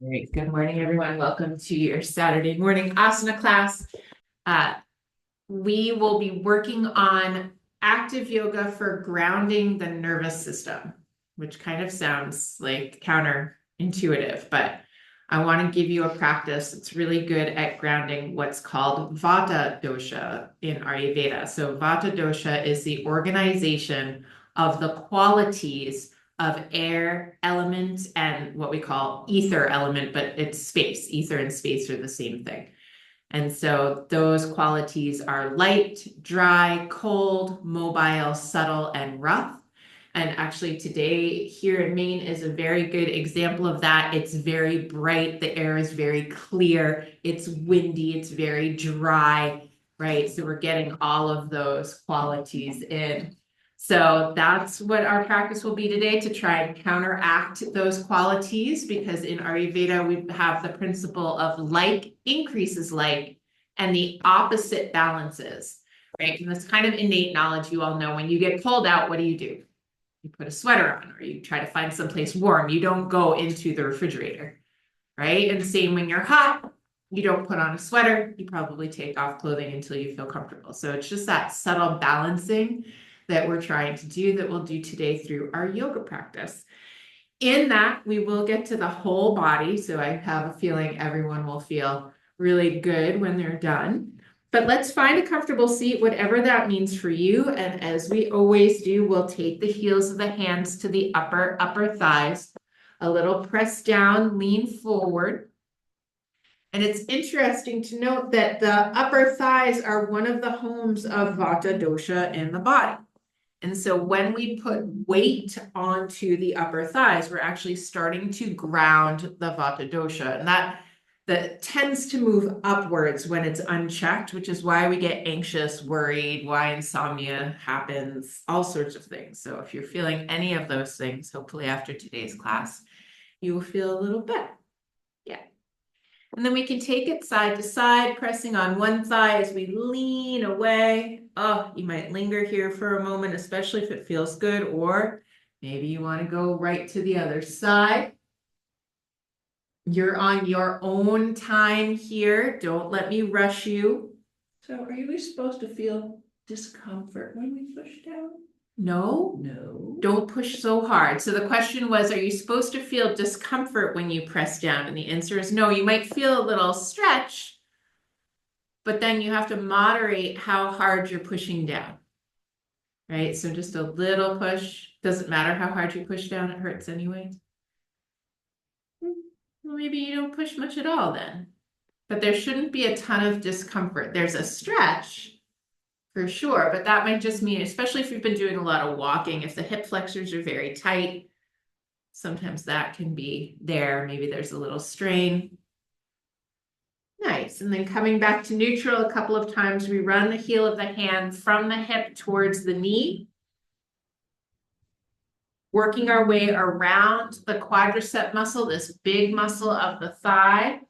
Great. Good morning, everyone. Welcome to your Saturday morning asana class. Uh, we will be working on active yoga for grounding the nervous system, which kind of sounds like counterintuitive, but I want to give you a practice that's really good at grounding what's called Vata dosha in Ayurveda. So Vata dosha is the organization of the qualities of air element and what we call ether element, but it's space. Ether and space are the same thing. And so those qualities are light, dry, cold, mobile, subtle, and rough. And actually, today here in Maine is a very good example of that. It's very bright, the air is very clear, it's windy, it's very dry, right? So we're getting all of those qualities in. So that's what our practice will be today, to try and counteract those qualities, because in Ayurveda we have the principle of like increases like and the opposite balances, right? And that's kind of innate knowledge you all know. When you get cold out, what do? You put a sweater on, or you try to find someplace warm. You don't go into the refrigerator, right? And same when you're hot, you don't put on a sweater. You probably take off clothing until you feel comfortable. So it's just that subtle balancing that we're trying to do, that we'll do today through our yoga practice. In that, we will get to the whole body. So I have a feeling everyone will feel really good when they're done. But let's find a comfortable seat, whatever that means for you. And as we always do, we'll take the heels of the hands to the upper thighs, a little press down, lean forward. And it's interesting to note that the upper thighs are one of the homes of Vata dosha in the body. And so when we put weight onto the upper thighs, we're actually starting to ground the Vata dosha. And that tends to move upwards when it's unchecked, which is why we get anxious, worried, why insomnia happens, all sorts of things. So if you're feeling any of those things, hopefully after today's class, you will feel a little better. Yeah. And then we can take it side to side, pressing on one thigh as we lean away. Oh, you might linger here for a moment, especially if it feels good, or maybe you want to go right to the other side. You're on your own time here. Don't let me rush you. So are we supposed to feel discomfort when we push down? No? No. Don't push so hard. So the question was, are you supposed to feel discomfort when you press down? And the answer is no. You might feel a little stretch, but then you have to moderate how hard you're pushing down, right? So just a little push. Doesn't matter how hard you push down, it hurts anyway. Well, maybe you don't push much at all then. But there shouldn't be a ton of discomfort. There's a stretch for sure, but that might just mean, especially if you've been doing a lot of walking, if the hip flexors are very tight, sometimes that can be there. Maybe there's a little strain. Nice. And then coming back to neutral a couple of times, we run the heel of the hand from the hip towards the knee, working our way around the quadricep muscle, this big muscle of the thigh.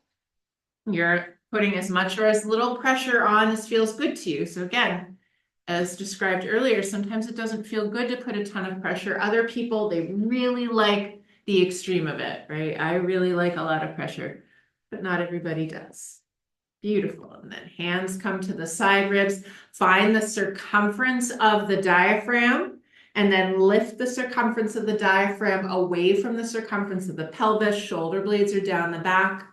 You're putting as much or as little pressure on as feels good to you. So again, as described earlier, sometimes it doesn't feel good to put a ton of pressure. Other people, they really like the extreme of it, right? I really like a lot of pressure, but not everybody does. Beautiful. And then hands come to the side ribs. Find the circumference of the diaphragm, and then lift the circumference of the diaphragm away from the circumference of the pelvis. Shoulder blades are down the back.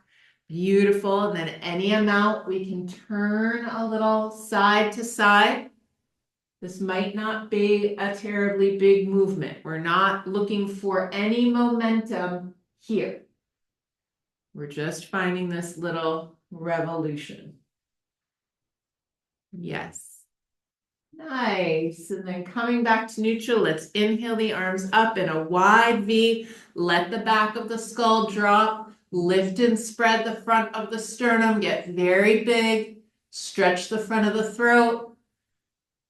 Beautiful. And then any amount we can turn a little side to side. This might not be a terribly big movement. We're not looking for any momentum here. We're just finding this little revolution. Yes. Nice. And then coming back to neutral, let's inhale the arms up in a wide V. Let the back of the skull drop. Lift and spread the front of the sternum. Get very big. Stretch the front of the throat.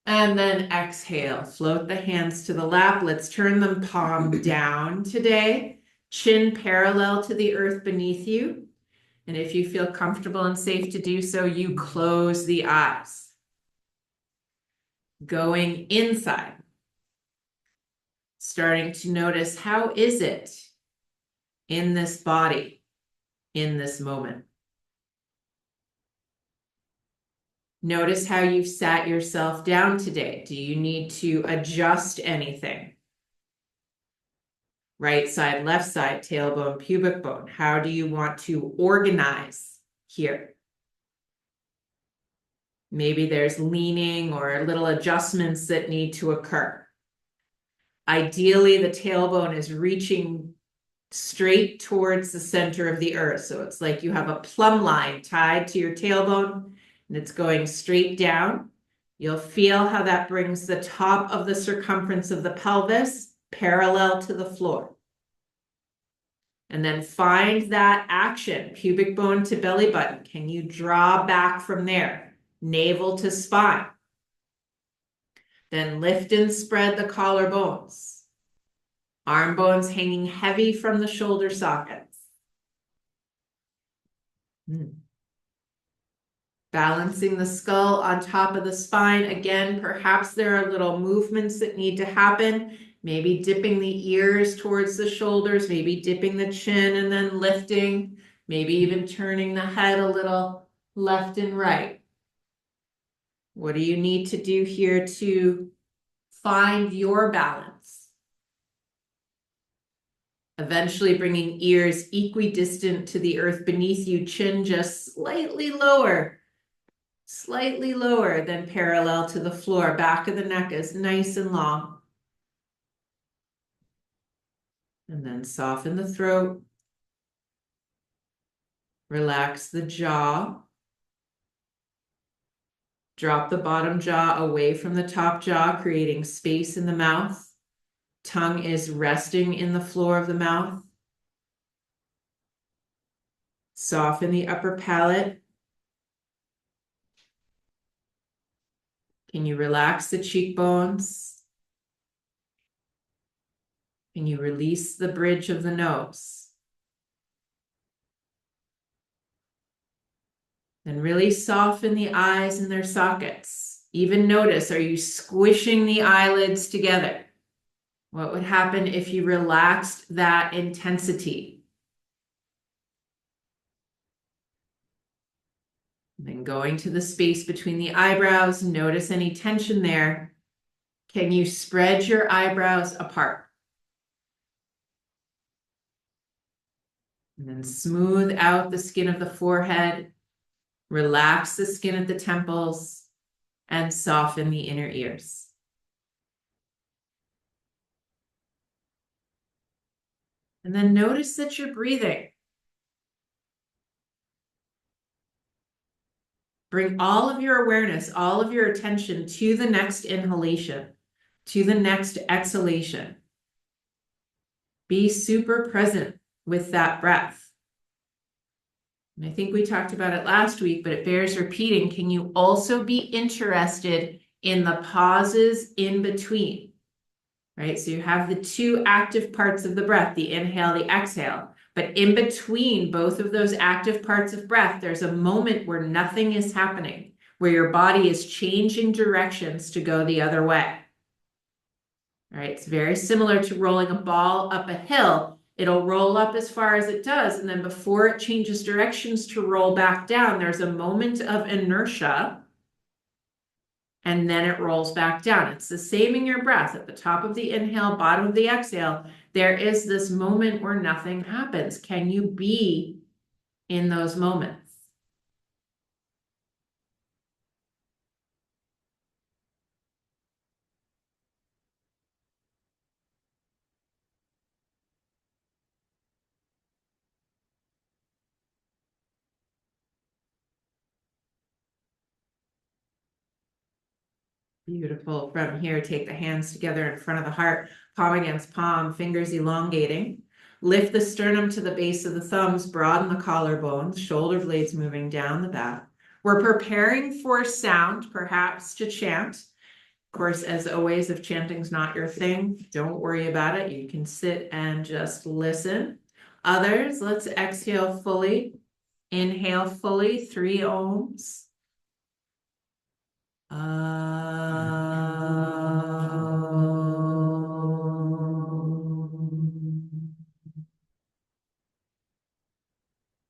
And then exhale. Float the hands to the lap. Let's turn them palm down today. Chin parallel to the earth beneath you. And if you feel comfortable and safe to do so, you close the eyes. Going inside. Starting to notice, how is it in this body? in this moment. Notice how you've sat yourself down today. Do you need to adjust anything? Right side, left side, tailbone, pubic bone. How do you want to organize here? Maybe there's leaning or little adjustments that need to occur. Ideally, the tailbone is reaching straight towards the center of the earth. So it's like you have a plumb line tied to your tailbone and it's going straight down. You'll feel how that brings the top of the circumference of the pelvis parallel to the floor. And then find that action, pubic bone to belly button. Can you draw back from there? Navel to spine. Then lift and spread the collarbones. Arm bones hanging heavy from the shoulder sockets. Balancing the skull on top of the spine. Again, perhaps there are little movements that need to happen. Maybe dipping the ears towards the shoulders, maybe dipping the chin and then lifting, maybe even turning the head a little left and right. What do you need to do here to find your balance? Eventually bringing ears equidistant to the earth beneath you, chin just slightly lower than parallel to the floor. Back of the neck is nice and long. And then soften the throat. Relax the jaw. Drop the bottom jaw away from the top jaw, creating space in the mouth. Tongue is resting in the floor of the mouth. Soften the upper palate. Can you relax the cheekbones? Can you release the bridge of the nose? And really soften the eyes in their sockets. Even notice, are you squishing the eyelids together? What would happen if you relaxed that intensity? And then going to the space between the eyebrows, notice any tension there. Can you spread your eyebrows apart? And then smooth out the skin of the forehead, relax the skin at the temples, and soften the inner ears. And then notice that you're breathing. Bring all of your awareness, all of your attention to the next inhalation, to the next exhalation. Be super present with that breath. And I think we talked about it last week, but it bears repeating. Can you also be interested in the pauses in between? Right? So you have the two active parts of the breath, the inhale, the exhale. But in between both of those active parts of breath, there's a moment where nothing is happening, where your body is changing directions to go the other way. All right, it's very similar to rolling a ball up a hill. It'll roll up as far as it does, and then before it changes directions to roll back down, there's a moment of inertia, and then it rolls back down. It's the same in your breath. At the top of the inhale, bottom of the exhale, there is this moment where nothing happens. Can you be in those moments? Beautiful. From here, take the hands together in front of the heart, palm against palm, fingers elongating. Lift the sternum to the base of the thumbs, broaden the collarbones, shoulder blades moving down the back. We're preparing for sound, perhaps to chant. Of course, as always, if chanting's not your thing, don't worry about it. You can sit and just listen. Others, let's exhale fully. Inhale fully, 3 ohms.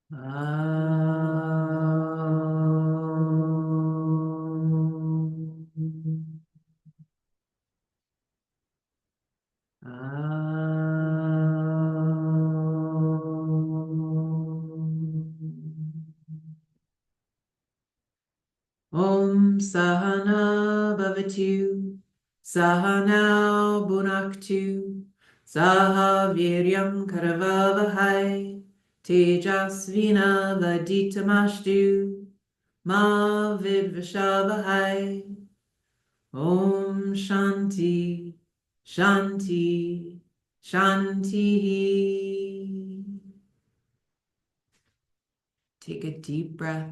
Om Sahana Bhavatu Sahana Bhunaktu Saha Viryam Karavavahai Tejasvina Vaditamashtu Ma Vidvashavahai. Om Shanti Shanti Shanti. Take a deep breath.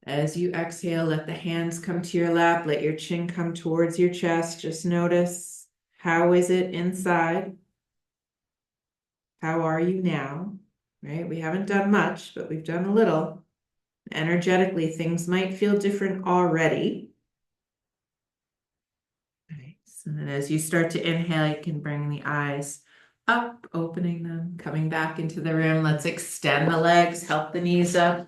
As you exhale, let the hands come to your lap. Let your chin come towards your chest. Just notice, how is it inside? How are you now? Right? We haven't done much, but we've done a little. Energetically, things might feel different already. Nice. And then as you start to inhale, you can bring the eyes up, opening them, coming back into the room. Let's extend the legs, help the knees up,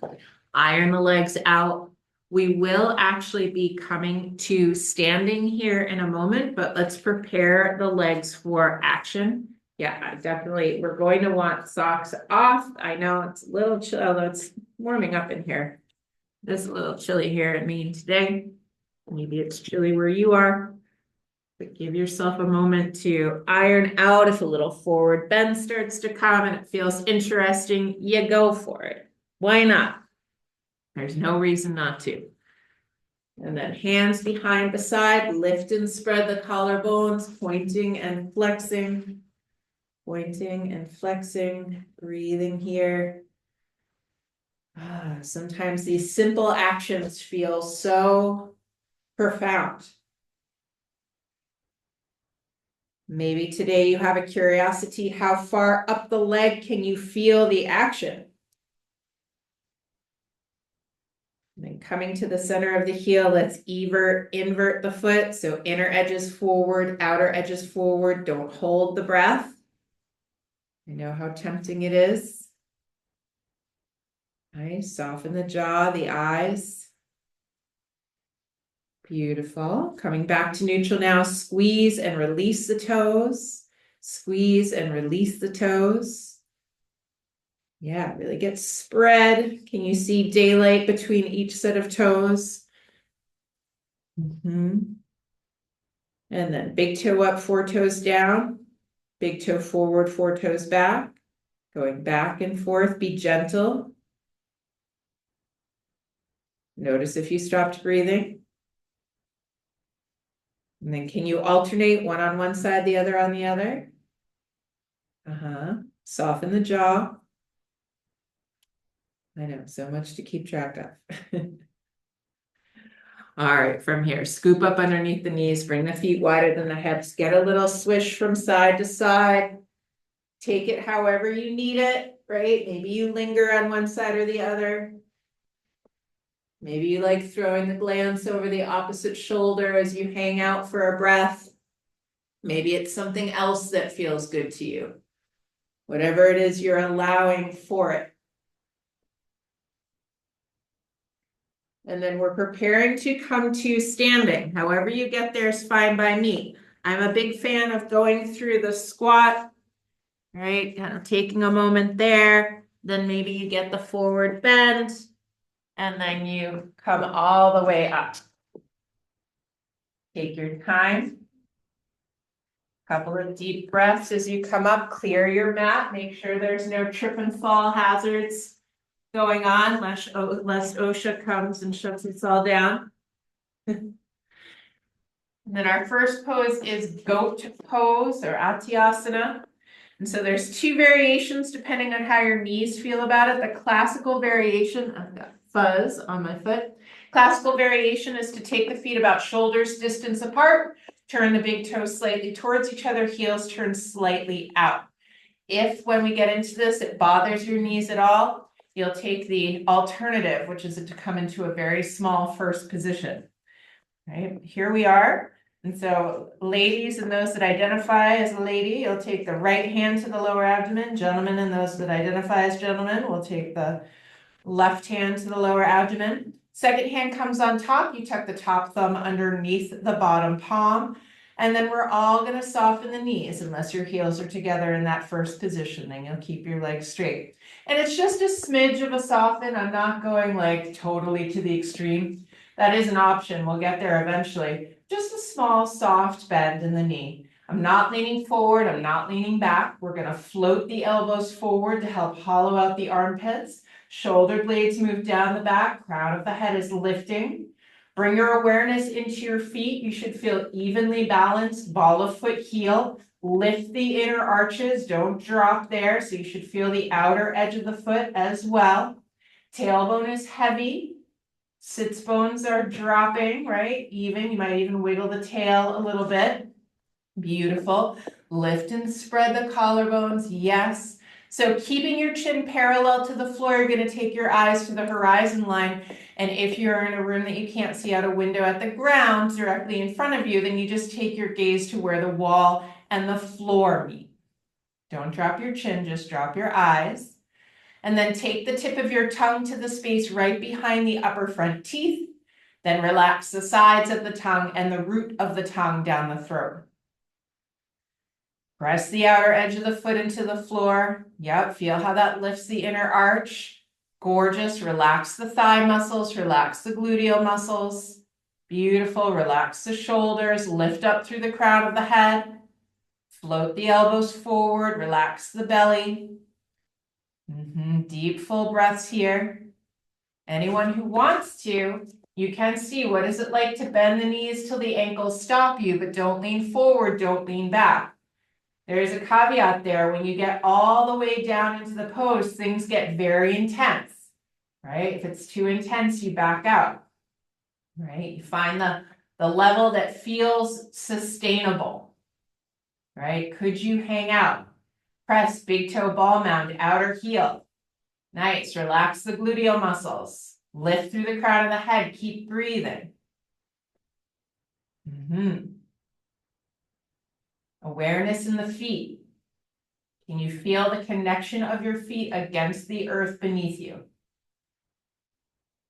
iron the legs out. We will actually be coming to standing here in a moment, but let's prepare the legs for action. Yeah, definitely. We're going to want socks off. I know it's a little chill, although it's warming up in here. It's a little chilly here at Maine today. Maybe it's chilly where you are. But give yourself a moment to iron out. If a little forward bend starts to come and it feels interesting, you go for it. Why not? There's no reason not to. And then hands behind the side, lift and spread the collarbones, pointing and flexing, breathing here. Sometimes these simple actions feel so profound. Maybe today you have a curiosity, how far up the leg can you feel the action? And then coming to the center of the heel, let's invert the foot. So inner edges forward, outer edges forward. Don't hold the breath. I know how tempting it is. Nice, soften the jaw, the eyes. Beautiful. Coming back to neutral now, squeeze and release the toes. Squeeze and release the toes. Yeah, really get spread. Can you see daylight between each set of toes? And then big toe up, 4 toes down. Big toe forward, 4 toes back. Going back and forth, be gentle. Notice if you stopped breathing. And then can you alternate one on one side, the other on the other? Soften the jaw. I know, so much to keep track of. All right, from here, scoop up underneath the knees, bring the feet wider than the hips, get a little swish from side to side. Take it however you need it, right? Maybe you linger on one side or the other. Maybe you like throwing the glance over the opposite shoulder as you hang out for a breath. Maybe it's something else that feels good to you. Whatever it is, you're allowing for it. And then we're preparing to come to standing. However you get there is fine by me. I'm a big fan of going through the squat, right? Kind of taking a moment there. Then maybe you get the forward bend. And then you come all the way up. Take your time. Couple of deep breaths as you come up. Clear your mat. Make sure there's no trip and fall hazards going on, lest OSHA comes and shuts us all down. And then our first pose is goat pose or Atyasana. And so there's 2 variations depending on how your knees feel about it. The classical variation, I've got fuzz on my foot. Classical variation is to take the feet about shoulders distance apart, turn the big toes slightly towards each other, heels turn slightly out. If when we get into this, it bothers your knees at all, you'll take the alternative, which is to come into a very small first position. Right, here we are. And so ladies and those that identify as a lady, you'll take the right hand to the lower abdomen. Gentlemen and those that identify as gentlemen will take the left hand to the lower abdomen. Second hand comes on top. You tuck the top thumb underneath the bottom palm. And then we're all going to soften the knees unless your heels are together in that first position. Then you'll keep your legs straight. And it's just a smidge of a soften. I'm not going like totally to the extreme. That is an option. We'll get there eventually. Just a small soft bend in the knee. I'm not leaning forward. I'm not leaning back. We're going to float the elbows forward to help hollow out the armpits. Shoulder blades move down the back. Crown of the head is lifting. Bring your awareness into your feet. You should feel evenly balanced, ball of foot heel. Lift the inner arches. Don't drop there. So you should feel the outer edge of the foot as well. Tailbone is heavy. Sits bones are dropping, right? Even. You might even wiggle the tail a little bit. Beautiful. Lift and spread the collarbones. Yes. So keeping your chin parallel to the floor, you're going to take your eyes to the horizon line. And if you're in a room that you can't see out a window at the ground directly in front of you, then you just take your gaze to where the wall and the floor meet. Don't drop your chin, just drop your eyes. And then take the tip of your tongue to the space right behind the upper front teeth. Then relax the sides of the tongue and the root of the tongue down the throat. Press the outer edge of the foot into the floor. Yep, feel how that lifts the inner arch. Gorgeous. Relax the thigh muscles, relax the gluteal muscles. Beautiful. Relax the shoulders, lift up through the crown of the head. Float the elbows forward, relax the belly. Deep, full breaths here. Anyone who wants to, you can see what is it like to bend the knees till the ankles stop you, but don't lean forward, don't lean back. There's a caveat there. When you get all the way down into the pose, things get very intense, right? If it's too intense, you back out, right? You find the level that feels sustainable, right? Could you hang out? Press big toe ball mound, outer heel. Nice. Relax the gluteal muscles. Lift through the crown of the head. Keep breathing. Awareness in the feet. Can you feel the connection of your feet against the earth beneath you?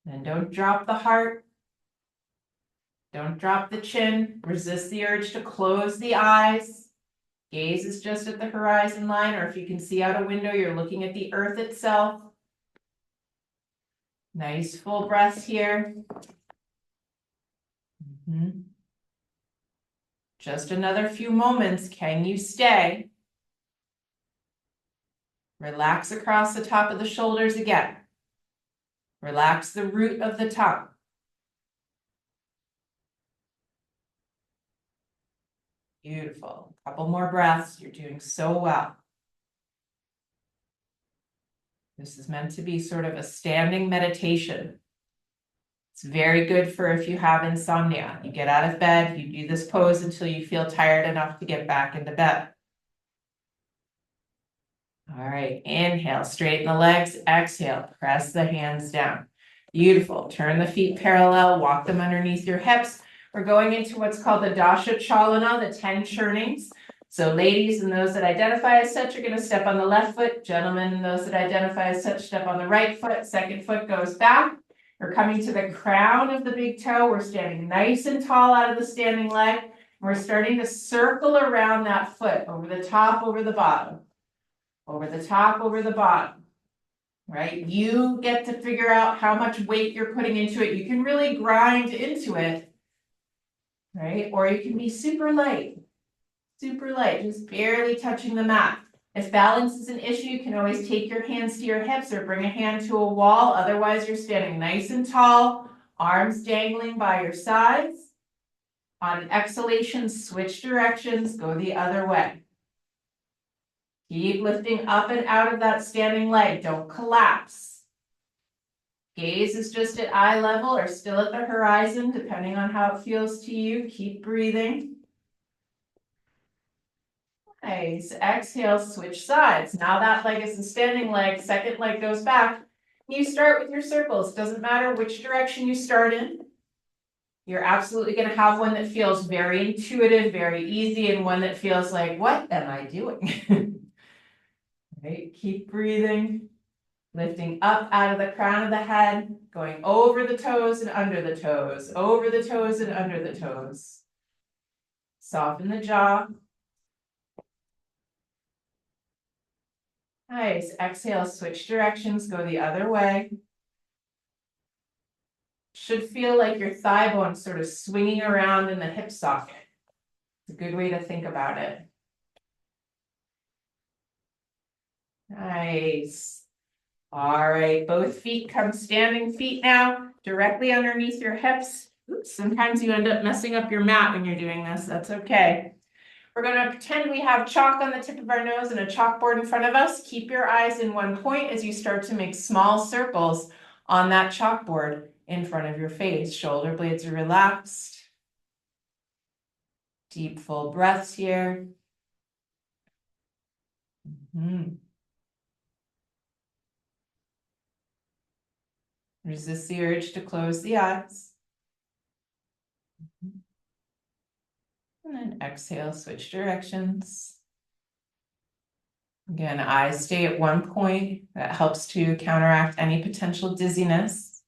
And don't drop the heart. Don't drop the chin. Resist the urge to close the eyes. Gaze is just at the horizon line, or if you can see out a window, you're looking at the earth itself. Nice full breaths here. Just another few moments. Can you stay? Relax across the top of the shoulders again. Relax the root of the tongue. Beautiful. A couple more breaths. You're doing so well. This is meant to be sort of a standing meditation. It's very good for if you have insomnia. You get out of bed, you do this pose until you feel tired enough to get back into bed. All right, inhale, straighten the legs, exhale, press the hands down. Beautiful. Turn the feet parallel, walk them underneath your hips. We're going into what's called the Dasha Chalana, the 10 churnings. So ladies and those that identify as such are going to step on the left foot. Gentlemen and those that identify as such step on the right foot. Second foot goes back. We're coming to the crown of the big toe. We're standing nice and tall out of the standing leg. We're starting to circle around that foot, over the top, over the bottom. Over the top, over the bottom. Right? You get to figure out how much weight you're putting into it. You can really grind into it, right? Or you can be super light, just barely touching the mat. If balance is an issue, you can always take your hands to your hips or bring a hand to a wall. Otherwise, you're standing nice and tall, arms dangling by your sides. On an exhalation, switch directions, go the other way. Keep lifting up and out of that standing leg. Don't collapse. Gaze is just at eye level or still at the horizon, depending on how it feels to you. Keep breathing. Nice. Exhale, switch sides. Now that leg is the standing leg. Second leg goes back. You start with your circles. Doesn't matter which direction you start in. You're absolutely going to have one that feels very intuitive, very easy, and one that feels like, what am I doing? Right, keep breathing, lifting up out of the crown of the head, going over the toes and under the toes, over the toes and under the toes. Soften the jaw. Nice, exhale, switch directions, go the other way. Should feel like your thigh bone sort of swinging around in the hip socket. It's a good way to think about it. Nice. All right, both feet come standing feet now, directly underneath your hips. Oops, sometimes you end up messing up your mat when you're doing this. That's okay. We're going to pretend we have chalk on the tip of our nose and a chalkboard in front of us. Keep your eyes in one point as you start to make small circles on that chalkboard in front of your face. Shoulder blades are relaxed. Deep, full breaths here. Resist the urge to close the eyes. And then exhale, switch directions. Again, eyes stay at one point. That helps to counteract any potential dizziness.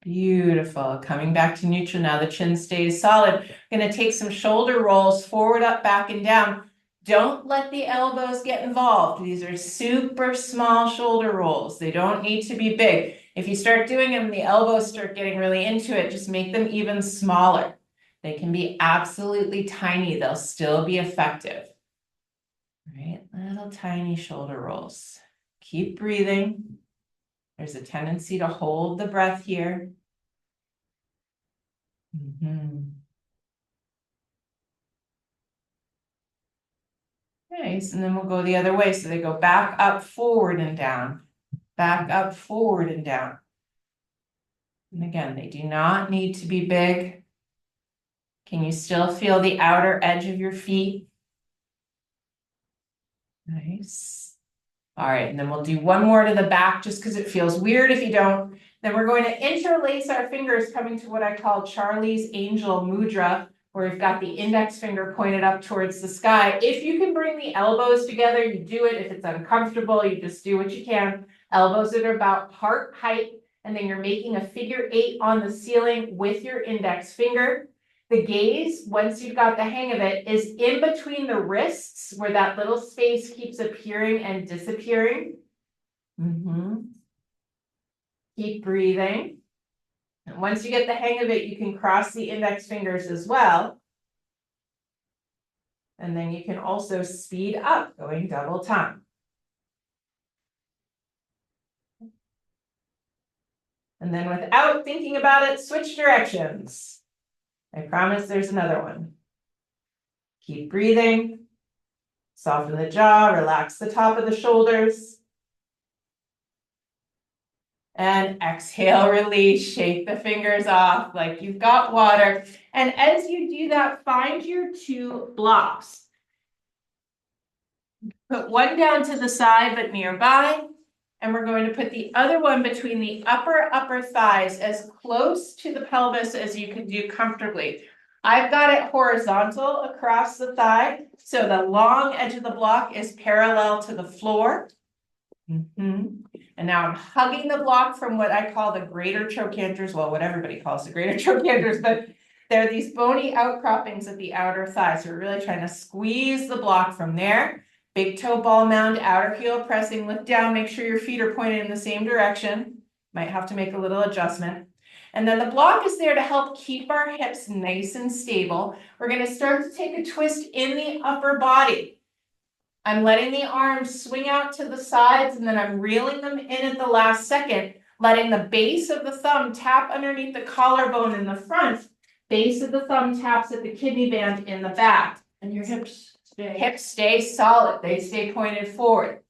Beautiful. Coming back to neutral now. The chin stays solid. Going to take some shoulder rolls forward, up, back, and down. Don't let the elbows get involved. These are super small shoulder rolls. They don't need to be big. If you start doing them, the elbows start getting really into it. Just make them even smaller. They can be absolutely tiny. They'll still be effective. Right? Little tiny shoulder rolls. Keep breathing. There's a tendency to hold the breath here. Nice, and then we'll go the other way. So they go back, up, forward, and down. Back, up, forward, and down. And again, they do not need to be big. Can you still feel the outer edge of your feet? Nice. All right, and then we'll do one more to the back just because it feels weird if you don't. Then we're going to interlace our fingers, coming to what I call Charlie's Angel Mudra, where we've got the index finger pointed up towards the sky. If you can bring the elbows together, you do it. If it's uncomfortable, you just do what you can. Elbows that are about heart height, and then you're making a figure 8 on the ceiling with your index finger. The gaze, once you've got the hang of it, is in between the wrists where that little space keeps appearing and disappearing. Keep breathing. And once you get the hang of it, you can cross the index fingers as well. And then you can also speed up, going double time. And then without thinking about it, switch directions. I promise there's another one. Keep breathing. Soften the jaw, relax the top of the shoulders. And exhale, release, shake the fingers off like you've got water. And as you do that, find your 2 blocks. Put one down to the side but nearby. And we're going to put the other one between the upper thighs as close to the pelvis as you can do comfortably. I've got it horizontal across the thigh, so the long edge of the block is parallel to the floor. And now I'm hugging the block from what I call the greater trochanters, well, what everybody calls the greater trochanters, but they're these bony outcroppings at the outer thigh. So we're really trying to squeeze the block from there. Big toe ball mound, outer heel pressing, lift down, make sure your feet are pointed in the same direction. Might have to make a little adjustment. And then the block is there to help keep our hips nice and stable. We're going to start to take a twist in the upper body. I'm letting the arms swing out to the sides, and then I'm reeling them in at the last second, letting the base of the thumb tap underneath the collarbone in the front. Base of the thumb taps at the kidney band in the back. And your hips stay solid. They stay pointed forward.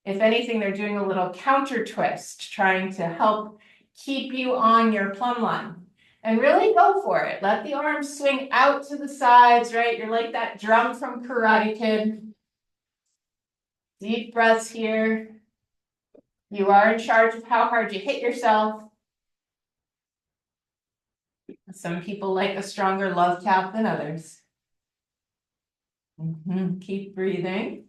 If anything, they're doing a little counter twist, trying to help keep you on your plumb line. And really go for it. Let the arms swing out to the sides, right? You're like that drum from Karate Kid. Deep breaths here. You are in charge of how hard you hit yourself. Some people like a stronger love tap than others. Keep breathing.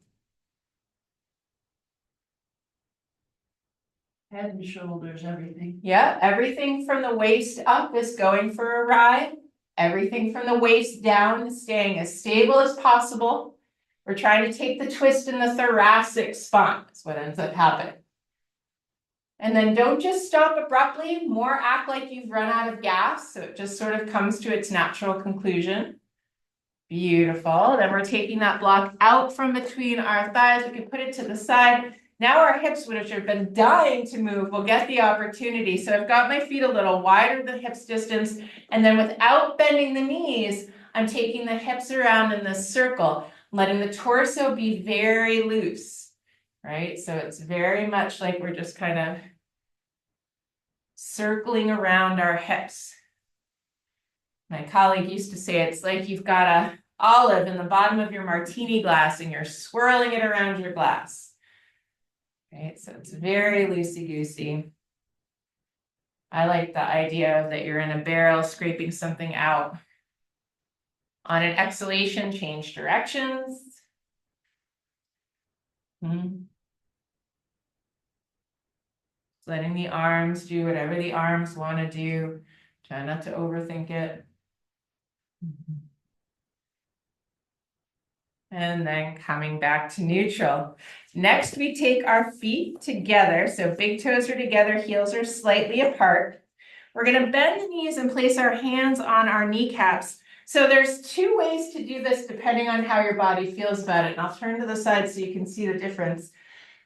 Head and shoulders, everything. Yeah, everything from the waist up is going for a ride. Everything from the waist down is staying as stable as possible. We're trying to take the twist in the thoracic spine. That's what ends up happening. And then don't just stop abruptly, more act like you've run out of gas, so it just sort of comes to its natural conclusion. Beautiful. Then we're taking that block out from between our thighs. We can put it to the side. Now our hips, which have been dying to move, will get the opportunity. So I've got my feet a little wider than hips distance, and then without bending the knees, I'm taking the hips around in this circle, letting the torso be very loose, right? So it's very much like we're just kind of circling around our hips. My colleague used to say it's like you've got a olive in the bottom of your martini glass and you're swirling it around your glass. Right, so it's very loosey-goosey. I like the idea of that you're in a barrel scraping something out. On an exhalation, change directions. Letting the arms do whatever the arms want to do. Try not to overthink it. And then coming back to neutral. Next, we take our feet together. So big toes are together, heels are slightly apart. We're going to bend the knees and place our hands on our kneecaps. So there's two ways to do this depending on how your body feels about it. And I'll turn to the side so you can see the difference.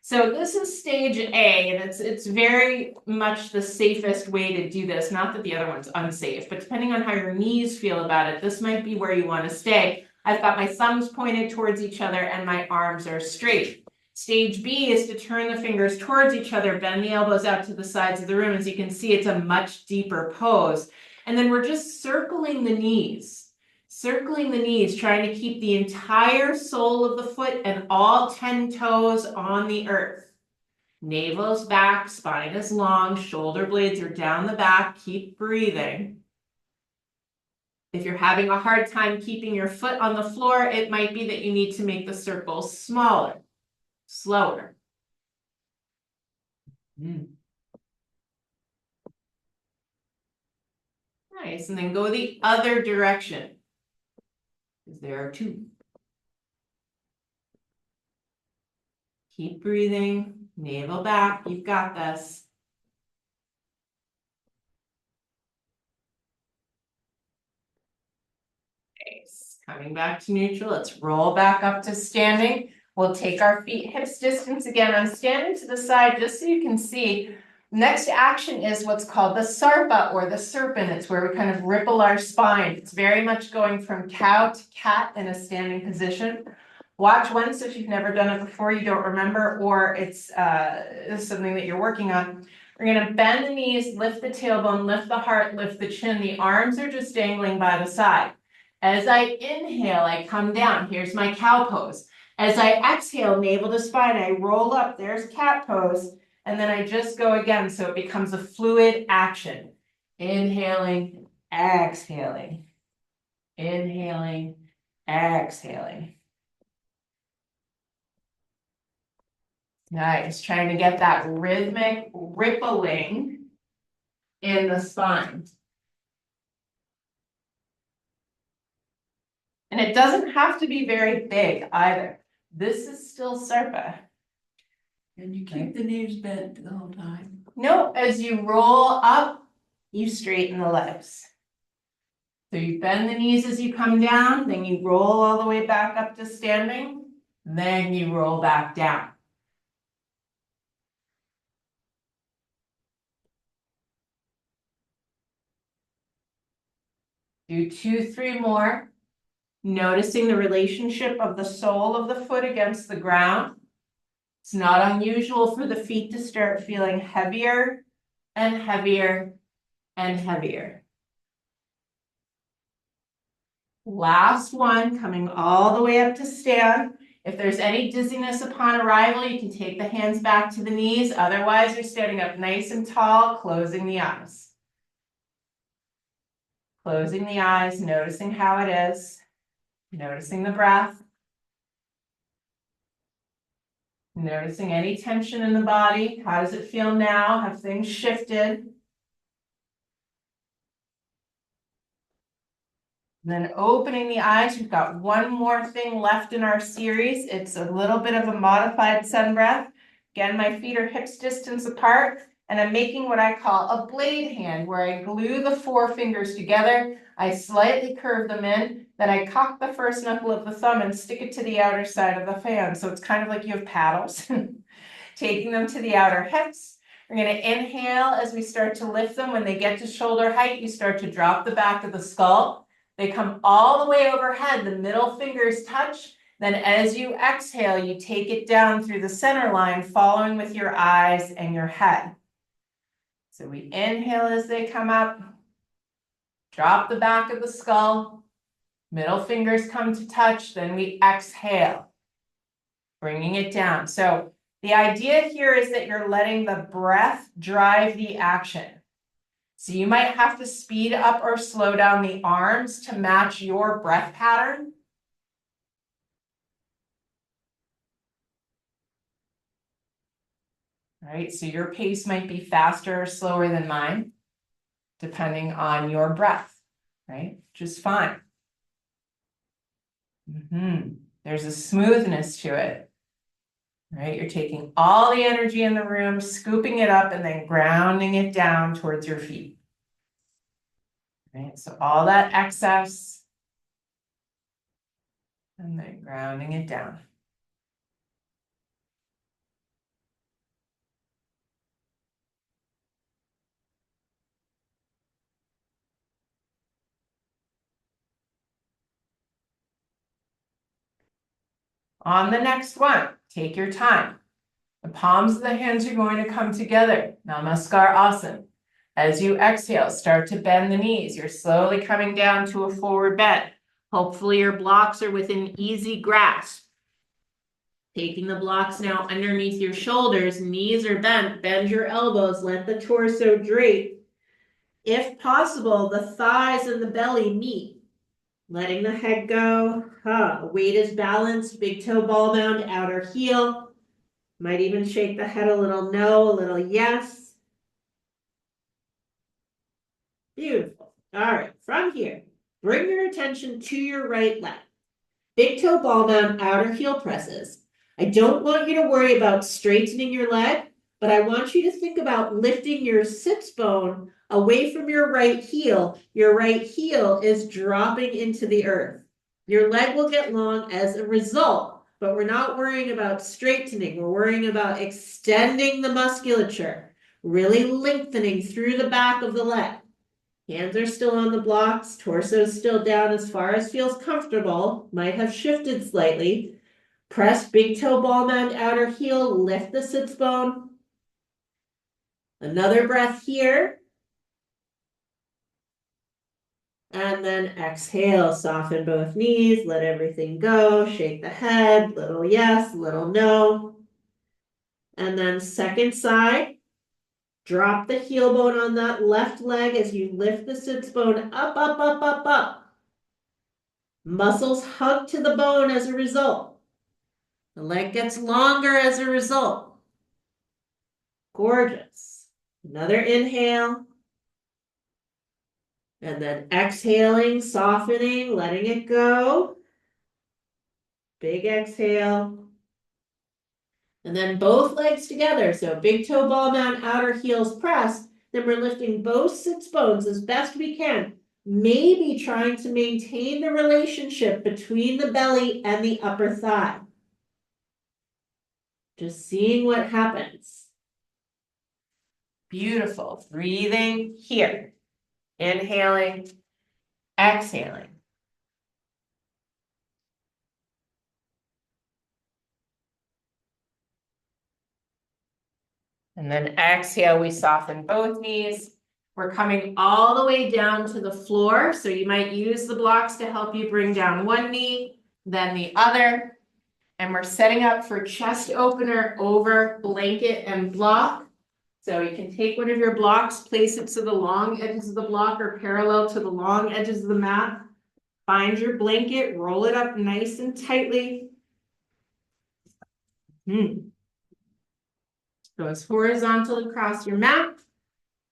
So this is stage A, and it's very much the safest way to do this. Not that the other one's unsafe, but depending on how your knees feel about it, this might be where you want to stay. I've got my thumbs pointed towards each other and my arms are straight. Stage B is to turn the fingers towards each other, bend the elbows out to the sides of the room. As you can see, it's a much deeper pose. And then we're just circling the knees. Circling the knees, trying to keep the entire sole of the foot and all 10 toes on the earth. Navel's back, spine is long, shoulder blades are down the back. Keep breathing. If you're having a hard time keeping your foot on the floor, it might be that you need to make the circle smaller, slower. Nice, and then go the other direction. Because there are two. Keep breathing, navel back, you've got this. Nice. Coming back to neutral, let's roll back up to standing. We'll take our feet hips distance again. I'm standing to the side just so you can see. Next action is what's called the sarpa or the serpent. It's where we kind of ripple our spine. It's very much going from cow to cat in a standing position. Watch once if you've never done it before, you don't remember, or it's something that you're working on. We're going to bend the knees, lift the tailbone, lift the heart, lift the chin. The arms are just dangling by the side. As I inhale, I come down. Here's my cow pose. As I exhale, navel to spine, I roll up. There's cat pose. And then I just go again, so it becomes a fluid action. Inhaling, exhaling. Inhaling, exhaling. Nice, trying to get that rhythmic rippling in the spine. And it doesn't have to be very big either. This is still sarpa. And you keep the knees bent the whole time. No, as you roll up, you straighten the legs. So you bend the knees as you come down, then you roll all the way back up to standing, then you roll back down. Do 2, 3 more. Noticing the relationship of the sole of the foot against the ground. It's not unusual for the feet to start feeling heavier and heavier and heavier. Last one, coming all the way up to stand. If there's any dizziness upon arrival, you can take the hands back to the knees. Otherwise, you're standing up nice and tall, closing the eyes. Closing the eyes, noticing how it is, noticing the breath. Noticing any tension in the body. How does it feel now? Have things shifted? Then opening the eyes, we've got one more thing left in our series. It's a little bit of a modified sun breath. Again, my feet are hips distance apart, and I'm making what I call a blade hand, where I glue the four fingers together. I slightly curve them in, then I cock the first knuckle of the thumb and stick it to the outer side of the fan. So it's kind of like you have paddles. Taking them to the outer hips. We're going to inhale as we start to lift them. When they get to shoulder height, you start to drop the back of the skull. They come all the way overhead, the middle fingers touch. Then as you exhale, you take it down through the center line, following with your eyes and your head. So we inhale as they come up, drop the back of the skull, middle fingers come to touch, then we exhale, bringing it down. So the idea here is that you're letting the breath drive the action. So you might have to speed up or slow down the arms to match your breath pattern. All right, so your pace might be faster or slower than mine, depending on your breath, right? Just fine. There's a smoothness to it, right? You're taking all the energy in the room, scooping it up, and then grounding it down towards your feet. Right, so all that excess, and then grounding it down. On the next one, take your time. The palms of the hands are going to come together, Namaskar Asana. As you exhale, start to bend the knees. You're slowly coming down to a forward bend. Hopefully your blocks are within easy grasp. Taking the blocks now underneath your shoulders, knees are bent, bend your elbows, let the torso drape. If possible, the thighs and the belly meet. Letting the head go. Weight is balanced, big toe ball mound, outer heel. Might even shake the head a little no, a little yes. Beautiful. All right, from here, bring your attention to your right leg. Big toe ball mound, outer heel presses. I don't want you to worry about straightening your leg, but I want you to think about lifting your sits bone away from your right heel. Your right heel is dropping into the earth. Your leg will get long as a result, but we're not worrying about straightening. We're worrying about extending the musculature, really lengthening through the back of the leg. Hands are still on the blocks, torso is still down as far as feels comfortable, might have shifted slightly. Press big toe ball mound, outer heel, lift the sits bone. Another breath here. And then exhale, soften both knees, let everything go, shake the head, little yes, little no. And then second side. Drop the heel bone on that left leg as you lift the sits bone up, up, up, up, up. Muscles hug to the bone as a result. The leg gets longer as a result. Gorgeous. Another inhale. And then exhaling, softening, letting it go. Big exhale. And then both legs together. So big toe ball mound, outer heels pressed. Then we're lifting both sits bones as best we can. Maybe trying to maintain the relationship between the belly and the upper thigh. Just seeing what happens. Beautiful. Breathing here. Inhaling, exhaling. And then exhale, we soften both knees. We're coming all the way down to the floor. So you might use the blocks to help you bring down one knee, then the other. And we're setting up for chest opener over blanket and block. So you can take one of your blocks, place it to the long edges of the block or parallel to the long edges of the mat. Find your blanket, roll it up nice and tightly. Goes horizontal across your mat.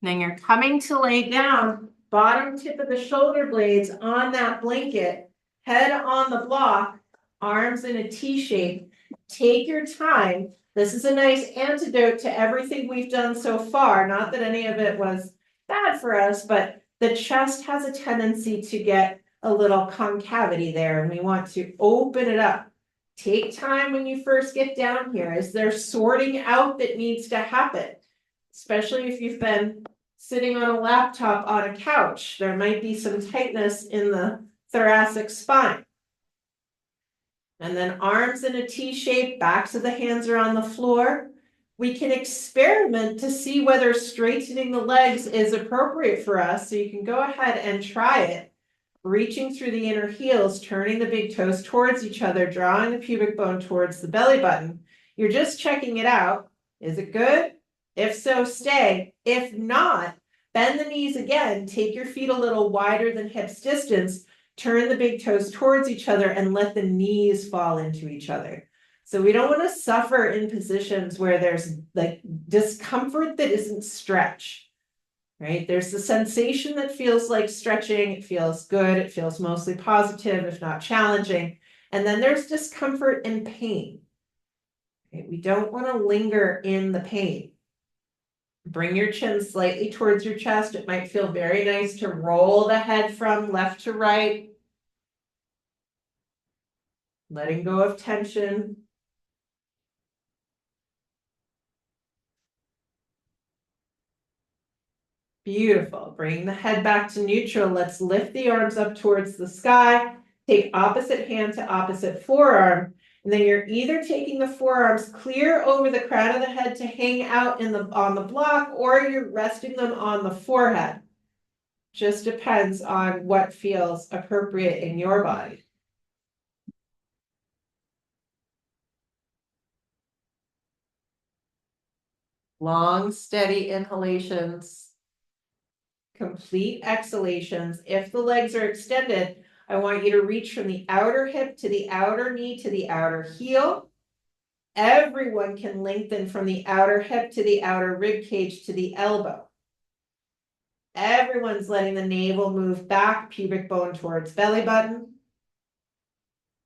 Then you're coming to lay down, bottom tip of the shoulder blades on that blanket, head on the block, arms in a T shape. Take your time. This is a nice antidote to everything we've done so far. Not that any of it was bad for us, but the chest has a tendency to get a little concavity there, and we want to open it up. Take time when you first get down here. Is there sorting out that needs to happen? Especially if you've been sitting on a laptop on a couch, there might be some tightness in the thoracic spine. And then arms in a T shape, backs of the hands are on the floor. We can experiment to see whether straightening the legs is appropriate for us. So you can go ahead and try it. Reaching through the inner heels, turning the big toes towards each other, drawing the pubic bone towards the belly button. You're just checking it out. Is it good? If so, stay. If not, bend the knees again. Take your feet a little wider than hips distance. Turn the big toes towards each other and let the knees fall into each other. So we don't want to suffer in positions where there's like discomfort that isn't stretch. Right? There's the sensation that feels like stretching. It feels good. It feels mostly positive, if not challenging. And then there's discomfort and pain. Okay? We don't want to linger in the pain. Bring your chin slightly towards your chest. It might feel very nice to roll the head from left to right. Letting go of tension. Beautiful. Bring the head back to neutral. Let's lift the arms up towards the sky. Take opposite hand to opposite forearm. And then you're either taking the forearms clear over the crown of the head to hang out on the block, or you're resting them on the forehead. Just depends on what feels appropriate in your body. Long, steady inhalations. Complete exhalations. If the legs are extended, I want you to reach from the outer hip to the outer knee to the outer heel. Everyone can lengthen from the outer hip to the outer rib cage to the elbow. Everyone's letting the navel move back, pubic bone towards belly button.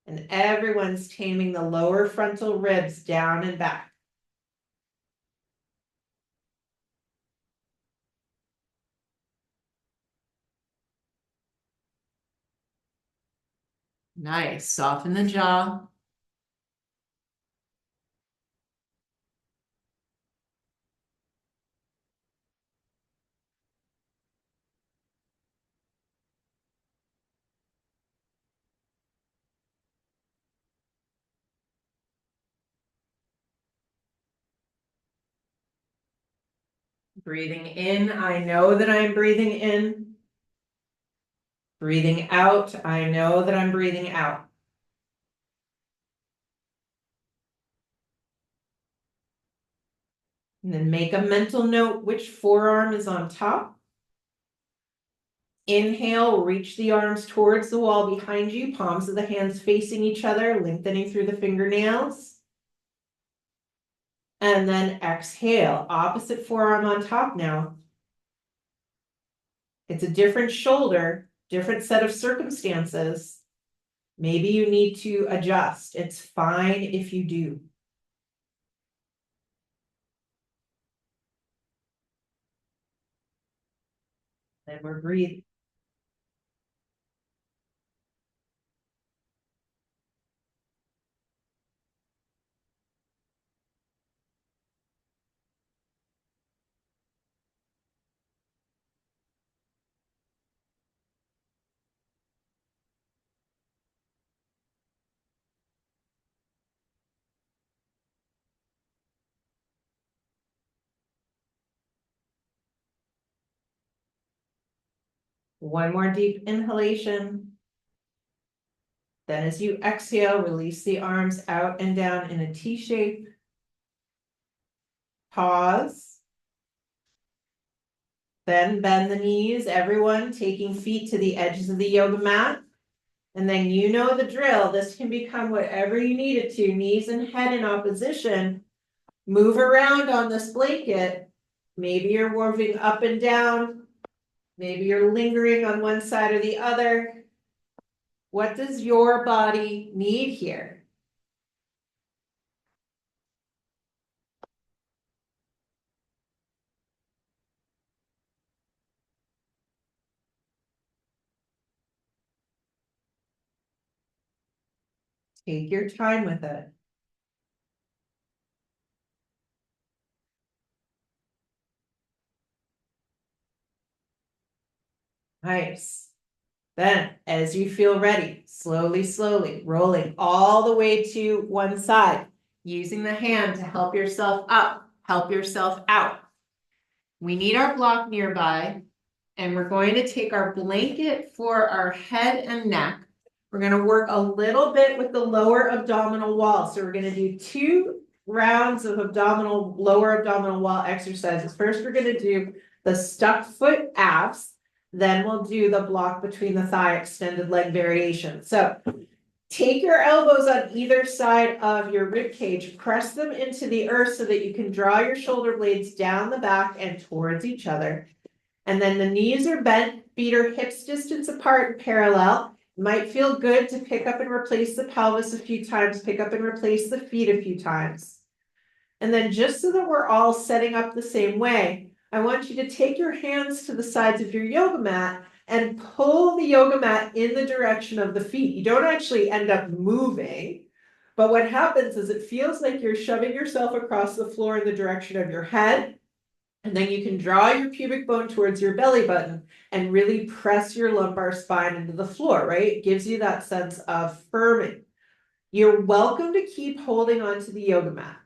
And everyone's taming the lower frontal ribs down and back. Nice. Soften the jaw. Breathing in, I know that I'm breathing in. Breathing out, I know that I'm breathing out. And then make a mental note which forearm is on top. Inhale, reach the arms towards the wall behind you, palms of the hands facing each other, lengthening through the fingernails. And then exhale, opposite forearm on top now. It's a different shoulder, different set of circumstances. Maybe you need to adjust. It's fine if you do. Then we're breathing. One more deep inhalation. Then as you exhale, release the arms out and down in a T shape. Pause. Then bend the knees, everyone taking feet to the edges of the yoga mat. And then you know the drill. This can become whatever you need it to. Knees and head in opposition. Move around on this blanket. Maybe you're moving up and down. Maybe you're lingering on one side or the other. What does your body need here? Take your time with it. Nice. Then, as you feel ready, slowly, slowly, rolling all the way to one side, using the hand to help yourself up, help yourself out. We need our block nearby, and we're going to take our blanket for our head and neck. We're going to work a little bit with the lower abdominal wall. So we're going to do 2 rounds of lower abdominal wall exercises. First, we're going to do the stuck foot abs. Then we'll do the block between the thigh extended leg variation. So take your elbows on either side of your rib cage, press them into the earth so that you can draw your shoulder blades down the back and towards each other. And then the knees are bent, feet are hips distance apart and parallel. Might feel good to pick up and replace the pelvis a few times, pick up and replace the feet a few times. And then just so that we're all setting up the same way, I want you to take your hands to the sides of your yoga mat and pull the yoga mat in the direction of the feet. You don't actually end up moving, but what happens is it feels like you're shoving yourself across the floor in the direction of your head. And then you can draw your pubic bone towards your belly button and really press your lumbar spine into the floor, right? It gives you that sense of firming. You're welcome to keep holding onto the yoga mat,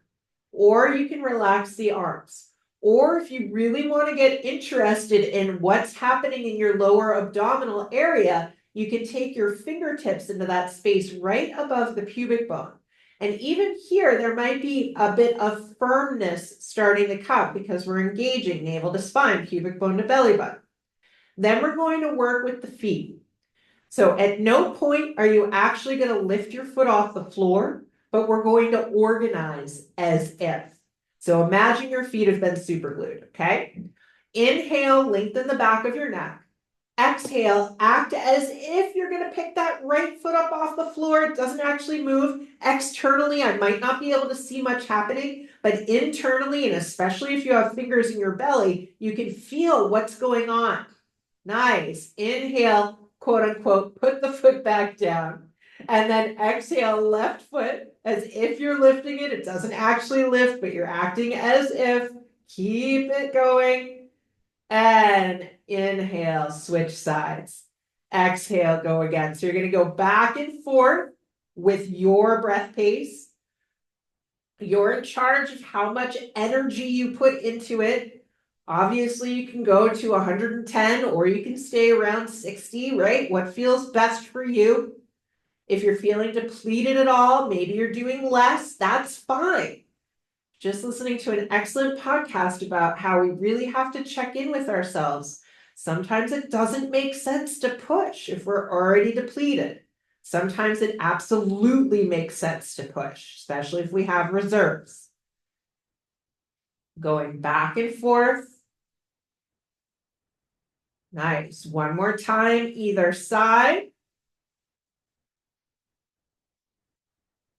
or you can relax the arms. Or if you really want to get interested in what's happening in your lower abdominal area, you can take your fingertips into that space right above the pubic bone. And even here, there might be a bit of firmness starting to come because we're engaging navel to spine, pubic bone to belly button. Then we're going to work with the feet. So at no point are you actually going to lift your foot off the floor, but we're going to organize as if. So imagine your feet have been super glued, okay? Inhale, lengthen the back of your neck. Exhale, act as if you're going to pick that right foot up off the floor. It doesn't actually move. Externally, I might not be able to see much happening, but internally, and especially if you have fingers in your belly, you can feel what's going on. Nice. Inhale, quote unquote, put the foot back down. And then exhale, left foot, as if you're lifting it. It doesn't actually lift, but you're acting as if. Keep it going. And inhale, switch sides. Exhale, go again. So you're going to go back and forth with your breath pace. You're in charge of how much energy you put into it. Obviously, you can go to 110 or you can stay around 60, right? What feels best for you? If you're feeling depleted at all, maybe you're doing less, that's fine. Just listening to an excellent podcast about how we really have to check in with ourselves. Sometimes it doesn't make sense to push if we're already depleted. Sometimes it absolutely makes sense to push, especially if we have reserves. Going back and forth. Nice. One more time, either side.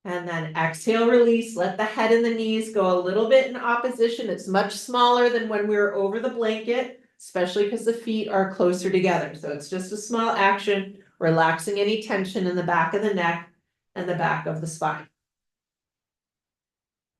And then exhale, release, let the head and the knees go a little bit in opposition. It's much smaller than when we were over the blanket, especially because the feet are closer together. So it's just a small action, relaxing any tension in the back of the neck and the back of the spine.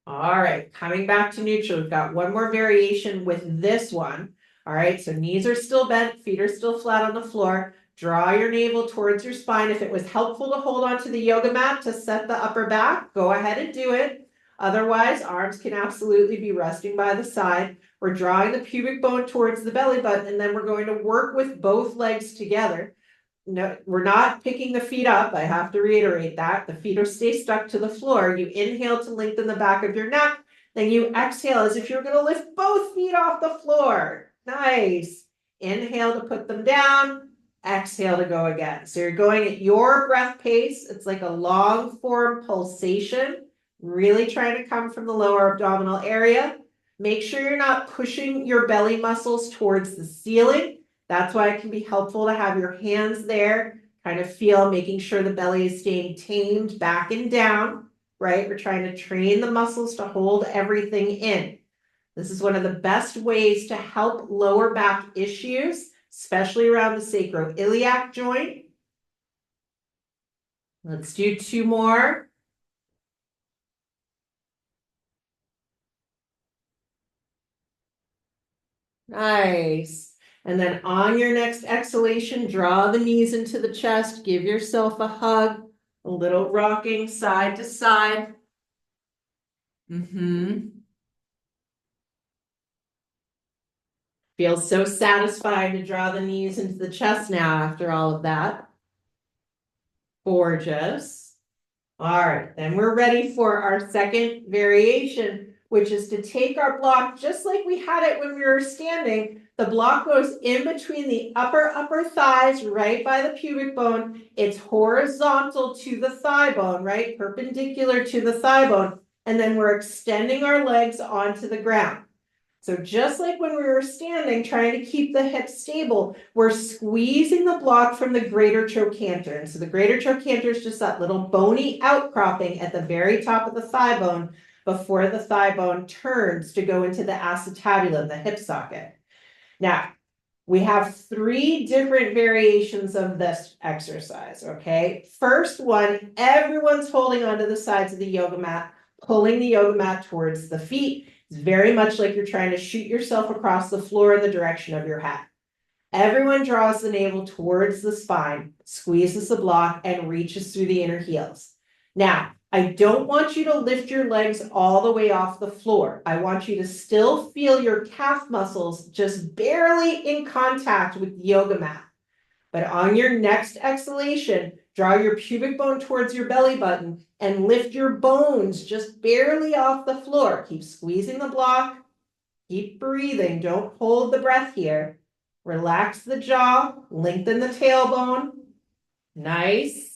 All right, coming back to neutral, we've got one more variation with this one. All right, so knees are still bent, feet are still flat on the floor. Draw your navel towards your spine. If it was helpful to hold onto the yoga mat to set the upper back, go ahead and do it. Otherwise, arms can absolutely be resting by the side. We're drawing the pubic bone towards the belly button, and then we're going to work with both legs together. no, we're not picking the feet up. I have to reiterate that. The feet are stay stuck to the floor. You inhale to lengthen the back of your neck. Then you exhale as if you're going to lift both feet off the floor. Nice. Inhale to put them down. Exhale to go again. So you're going at your breath pace. It's like a long form pulsation, really trying to come from the lower abdominal area. Make sure you're not pushing your belly muscles towards the ceiling. That's why it can be helpful to have your hands there, kind of feel, making sure the belly is staying tamed back and down, right? We're trying to train the muscles to hold everything in. This is one of the best ways to help lower back issues, especially around the sacroiliac joint. Let's do 2 more. Nice. And then on your next exhalation, draw the knees into the chest, give yourself a hug, a little rocking side to side. Feels so satisfying to draw the knees into the chest now after all of that. Gorgeous. All right, then we're ready for our second variation, which is to take our block just like we had it when we were standing. The block goes in between the upper thighs, right by the pubic bone. It's horizontal to the thigh bone, right? Perpendicular to the thigh bone. And then we're extending our legs onto the ground. So just like when we were standing, trying to keep the hips stable, we're squeezing the block from the greater trochanter. And so the greater trochanter is just that little bony outcropping at the very top of the thigh bone before the thigh bone turns to go into the acetabulum, the hip socket. Now, we have 3 different variations of this exercise, okay? First one, everyone's holding onto the sides of the yoga mat, pulling the yoga mat towards the feet. It's very much like you're trying to shoot yourself across the floor in the direction of your head. Everyone draws the navel towards the spine, squeezes the block, and reaches through the inner heels. Now, I don't want you to lift your legs all the way off the floor. I want you to still feel your calf muscles just barely in contact with the yoga mat. But on your next exhalation, draw your pubic bone towards your belly button and lift your bones just barely off the floor. Keep squeezing the block. Keep breathing. Don't hold the breath here. Relax the jaw. Lengthen the tailbone. Nice.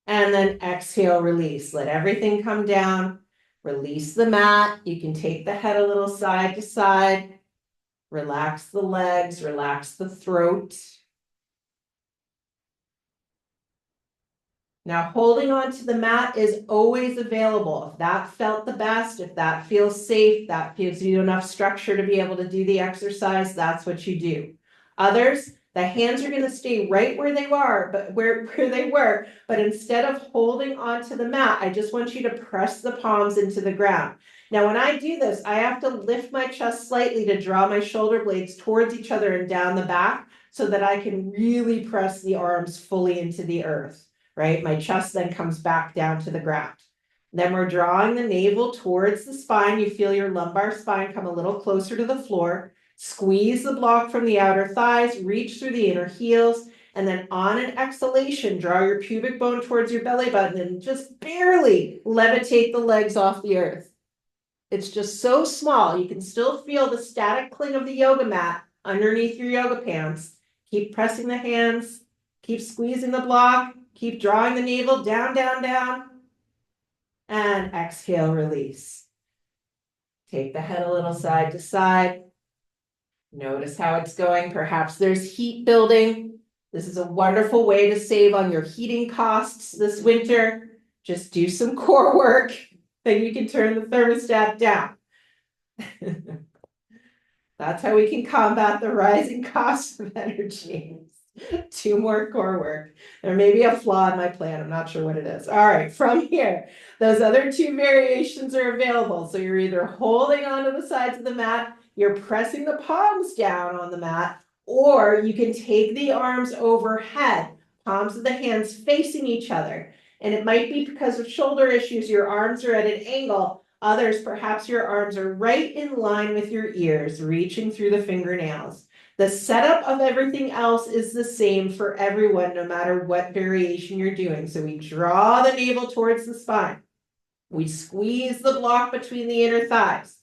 And then exhale, release. Let everything come down. Release the mat. You can take the head a little side to side. Relax the legs. Relax the throat. Now, holding on to the mat is always available. If that felt the best, if that feels safe, that gives you enough structure to be able to do the exercise, that's what you do. Others, the hands are going to stay right where they are, but where they were. But instead of holding onto the mat, I just want you to press the palms into the ground. Now, when I do this, I have to lift my chest slightly to draw my shoulder blades towards each other and down the back so that I can really press the arms fully into the earth. Right? My chest then comes back down to the ground. Then we're drawing the navel towards the spine. You feel your lumbar spine come a little closer to the floor. Squeeze the block from the outer thighs, reach through the inner heels, and then on an exhalation, draw your pubic bone towards your belly button and just barely levitate the legs off the earth. It's just so small. You can still feel the static cling of the yoga mat underneath your yoga pants. Keep pressing the hands, keep squeezing the block. Keep drawing the navel down, down, down. And exhale, release. Take the head a little side to side. Notice how it's going. Perhaps there's heat building. This is a wonderful way to save on your heating costs this winter. Just do some core work. Then you can turn the thermostat down. That's how we can combat the rising cost of energy. 2 more core work. There may be a flaw in my plan. I'm not sure what it is. All right, from here, those other 2 variations are available. So you're either holding onto the sides of the mat, you're pressing the palms down on the mat, or you can take the arms overhead, palms of the hands facing each other. And it might be because of shoulder issues, your arms are at an angle. Others, perhaps your arms are right in line with your ears, reaching through the fingernails. The setup of everything else is the same for everyone, no matter what variation you're doing. So we draw the navel towards the spine. We squeeze the block between the inner thighs.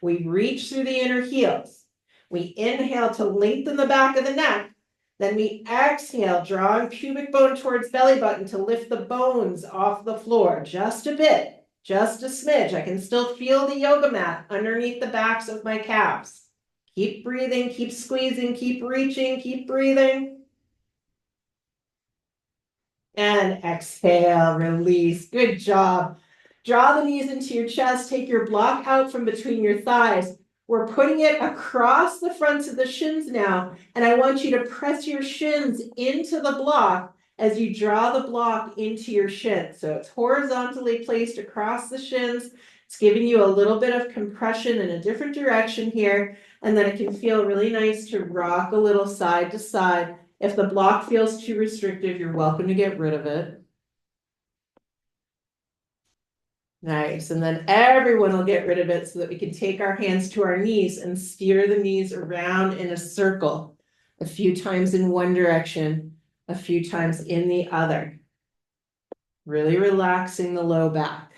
We reach through the inner heels. We inhale to lengthen the back of the neck. Then we exhale, drawing pubic bone towards belly button to lift the bones off the floor just a bit, just a smidge. I can still feel the yoga mat underneath the backs of my calves. Keep breathing, keep squeezing, keep reaching, keep breathing. And exhale, release. Good job. Draw the knees into your chest. Take your block out from between your thighs. We're putting it across the fronts of the shins now. And I want you to press your shins into the block as you draw the block into your shins. So it's horizontally placed across the shins. It's giving you a little bit of compression in a different direction here. And then it can feel really nice to rock a little side to side. If the block feels too restrictive, you're welcome to get rid of it. Nice, and then everyone will get rid of it so that we can take our hands to our knees and steer the knees around in a circle. A few times in one direction, a few times in the other. Really relaxing the low back.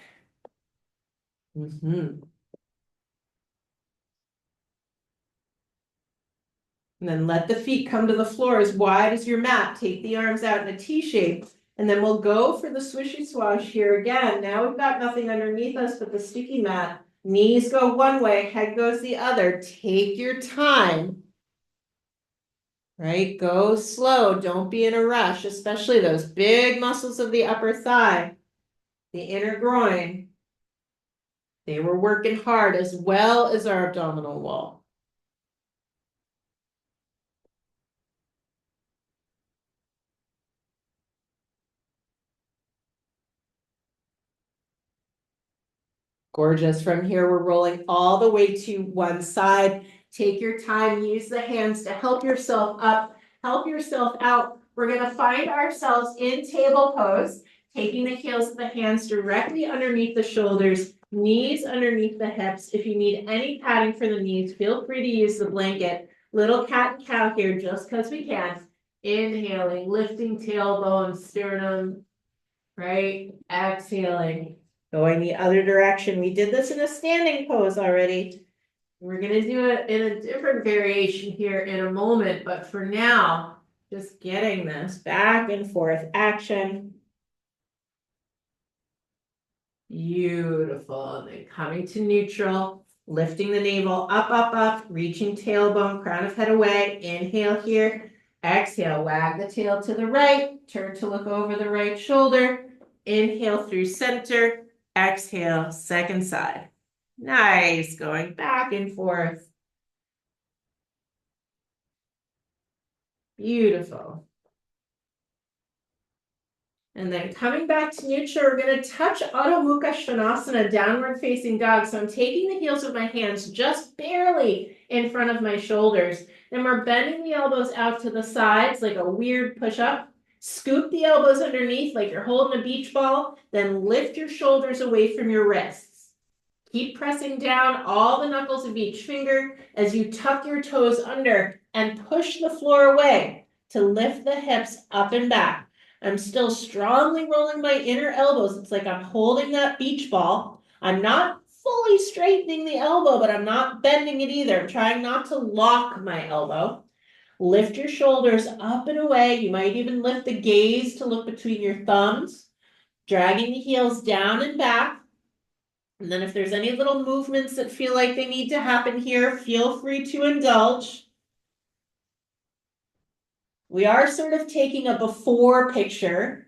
And then let the feet come to the floor as wide as your mat. Take the arms out in a T shape. And then we'll go for the swishy swash here again. Now we've got nothing underneath us but the sticky mat. Knees go one way, head goes the other. Take your time. Right? Go slow. Don't be in a rush, especially those big muscles of the upper thigh, the inner groin. They were working hard as well as our abdominal wall. Gorgeous. From here, we're rolling all the way to one side. Take your time. Use the hands to help yourself up, help yourself out. We're going to find ourselves in table pose, taking the heels of the hands directly underneath the shoulders, knees underneath the hips. If you need any padding for the knees, feel free to use the blanket. Little cat and cow here, just because we can. Inhaling, lifting tailbone, sternum, right? Exhaling. Going the other direction. We did this in a standing pose already. We're going to do it in a different variation here in a moment, but for now, just getting this back and forth action. Beautiful. And then coming to neutral, lifting the navel up, up, up, reaching tailbone, crown of head away. Inhale here. Exhale, wag the tail to the right, turn to look over the right shoulder. Inhale through center. Exhale, second side. Nice, going back and forth. Beautiful. And then coming back to neutral, we're going to touch Adho Mukha Svanasana, downward facing dog. So I'm taking the heels of my hands just barely in front of my shoulders. Then we're bending the elbows out to the sides like a weird push-up. Scoop the elbows underneath like you're holding a beach ball, then lift your shoulders away from your wrists. Keep pressing down all the knuckles of each finger as you tuck your toes under and push the floor away to lift the hips up and back. I'm still strongly rolling my inner elbows. It's like I'm holding that beach ball. I'm not fully straightening the elbow, but I'm not bending it either. I'm trying not to lock my elbow. Lift your shoulders up and away. You might even lift the gaze to look between your thumbs, dragging the heels down and back. And then if there's any little movements that feel like they need to happen here, feel free to indulge. We are sort of taking a before picture.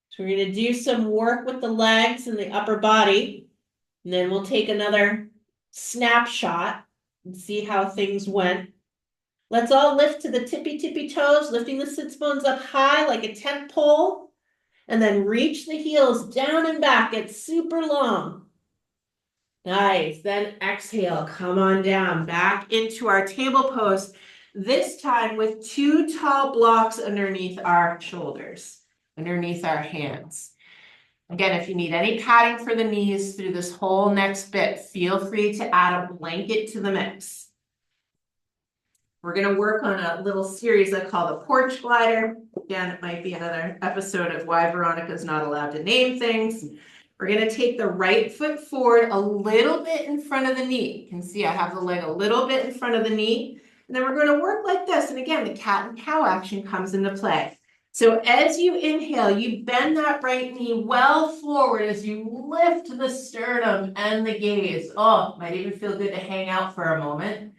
So we're going to do some work with the legs and the upper body. And then we'll take another snapshot and see how things went. Let's all lift to the tippy toes, lifting the sits bones up high like a tent pole. And then reach the heels down and back. It's super long. Nice. Then exhale, come on down, back into our table pose. This time with two tall blocks underneath our shoulders, underneath our hands. Again, if you need any padding for the knees through this whole next bit, feel free to add a blanket to the mix. We're gonna work on a little series I call the porch glider. Again, it might be another episode of why Veronica's not allowed to name things. We're gonna take the right foot forward a little bit in front of the knee. You can see I have the leg a little bit in front of the knee. And then we're gonna work like this. And again, the cat and cow action comes into play. So as you inhale, you bend that right knee well forward as you lift the sternum and the gaze. Oh, might even feel good to hang out for a moment.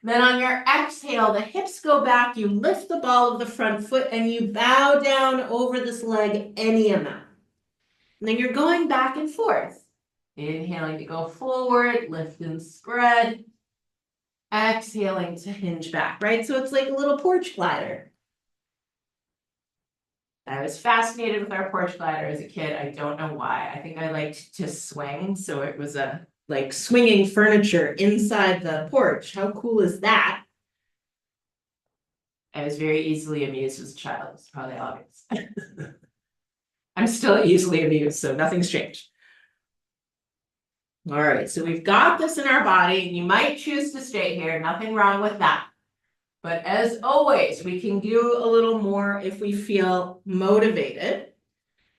Then on your exhale, the hips go back, you lift the ball of the front foot and you bow down over this leg any amount. And then you're going back and forth. Inhaling to go forward, lift and spread. Exhaling to hinge back, right? So it's like a little porch glider. I was fascinated with our porch glider as a kid. I don't know why. I think I liked to swing. So it was a like swinging furniture inside the porch. How cool is that? I was very easily amused as a child. It's probably obvious. I'm still easily amused, so nothing's changed. All right, so we've got this in our body, and you might choose to stay here. Nothing wrong with that. But as always, we can do a little more if we feel motivated.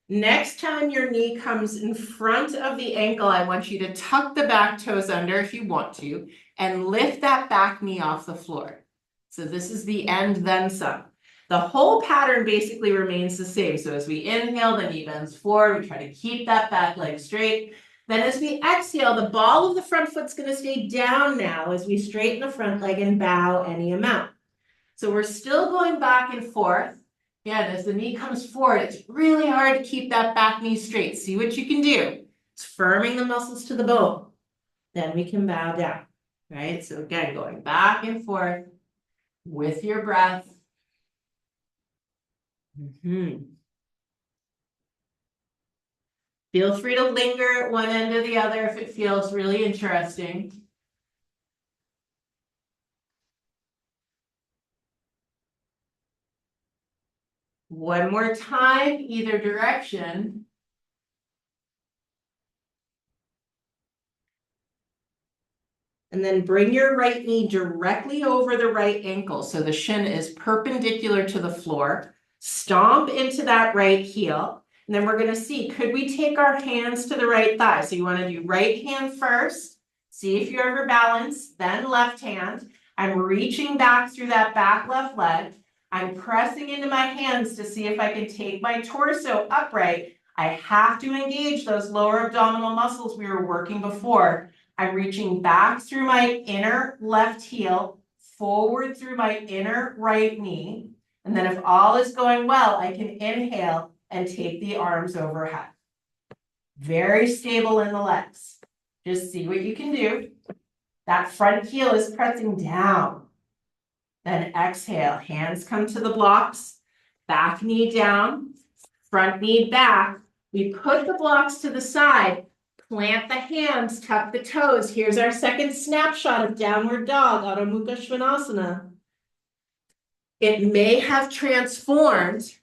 Next time your knee comes in front of the ankle, I want you to tuck the back toes under if you want to, and lift that back knee off the floor. So this is the end, then some. The whole pattern basically remains the same. So as we inhale, the knee bends forward. We try to keep that back leg straight. Then as we exhale, the ball of the front foot's going to stay down now as we straighten the front leg and bow any amount. So we're still going back and forth. Again, as the knee comes forward, it's really hard to keep that back knee straight. See what you can do. It's firming the muscles to the bone. Then we can bow down, right? So again, going back and forth with your breath. Feel free to linger at one end or the other if it feels really interesting. One more time, either direction. And then bring your right knee directly over the right ankle. So the shin is perpendicular to the floor. Stomp into that right heel. And then we're going to see, could we take our hands to the right thigh? So you want to do right hand first. See if you're ever balanced, then left hand. I'm reaching back through that back left leg. I'm pressing into my hands to see if I can take my torso upright. I have to engage those lower abdominal muscles we were working before. I'm reaching back through my inner left heel, forward through my inner right knee. And then if all is going well, I can inhale and take the arms overhead. Very stable in the legs. Just see what you can do. That front heel is pressing down. Then exhale, hands come to the blocks, back knee down, front knee back. We put the blocks to the side, plant the hands, tuck the toes. Here's our second snapshot of downward dog, Adho Mukha Svanasana. It may have transformed.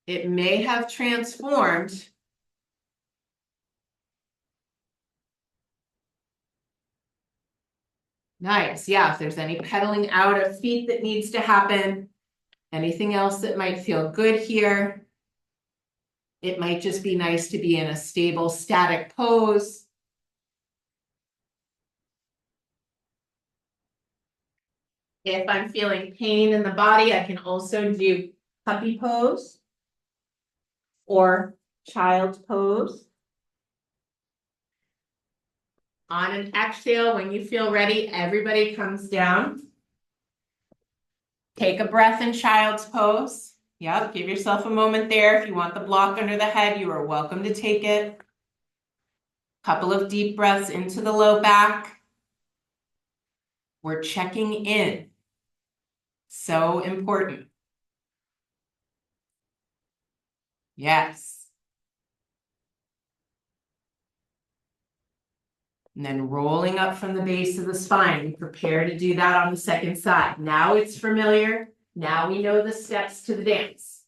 It may have transformed. Nice. Yeah, if there's any pedaling out of feet that needs to happen, anything else that might feel good here. It might just be nice to be in a stable, static pose. If I'm feeling pain in the body, I can also do puppy pose or child's pose. On an exhale, when you feel ready, everybody comes down. Take a breath in child's pose. Yep, give yourself a moment there. If you want the block under the head, you are welcome to take it. Couple of deep breaths into the low back. We're checking in. So important. Yes. And then rolling up from the base of the spine. We prepare to do that on the second side. Now it's familiar. Now we know the steps to the dance.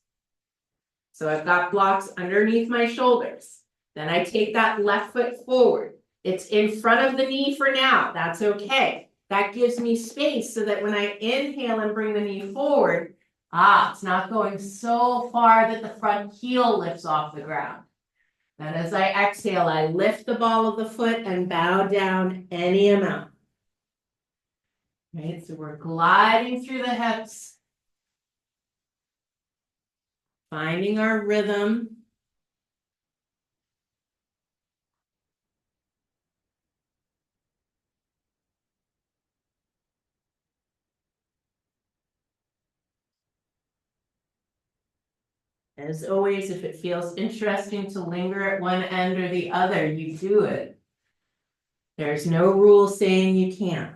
So I've got blocks underneath my shoulders. Then I take that left foot forward. It's in front of the knee for now. That's okay. That gives me space so that when I inhale and bring the knee forward, it's not going so far that the front heel lifts off the ground. Then as I exhale, I lift the ball of the foot and bow down any amount. Right, so we're gliding through the hips, finding our rhythm. As always, if it feels interesting to linger at one end or the other, you do it. There's no rule saying you can't.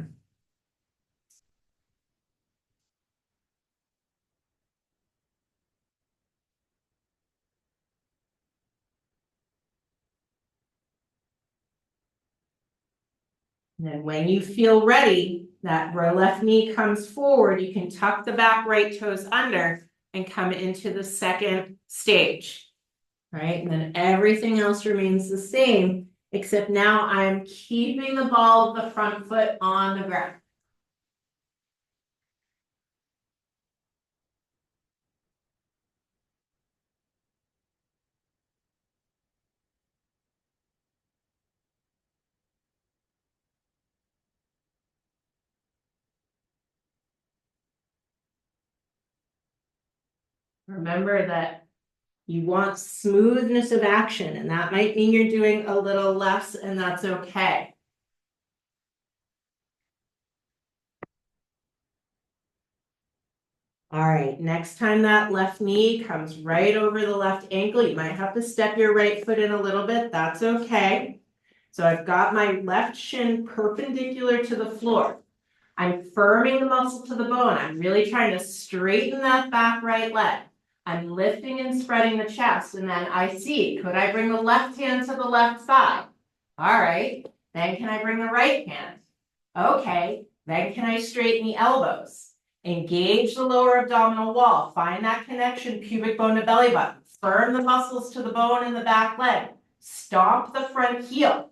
And then when you feel ready, that left knee comes forward, you can tuck the back right toes under and come into the second stage. Right, and then everything else remains the same, except now I'm keeping the ball of the front foot on the ground. Remember that you want smoothness of action, and that might mean you're doing a little less, and that's okay. All right, next time that left knee comes right over the left ankle, you might have to step your right foot in a little bit, that's okay. So I've got my left shin perpendicular to the floor. I'm firming the muscle to the bone. I'm really trying to straighten that back right leg. I'm lifting and spreading the chest, and then I see, could I bring the left hand to the left side? All right, then can I bring the right hand? Okay, then can I straighten the elbows? Engage the lower abdominal wall, find that connection, pubic bone to belly button, firm the muscles to the bone in the back leg, stomp the front heel.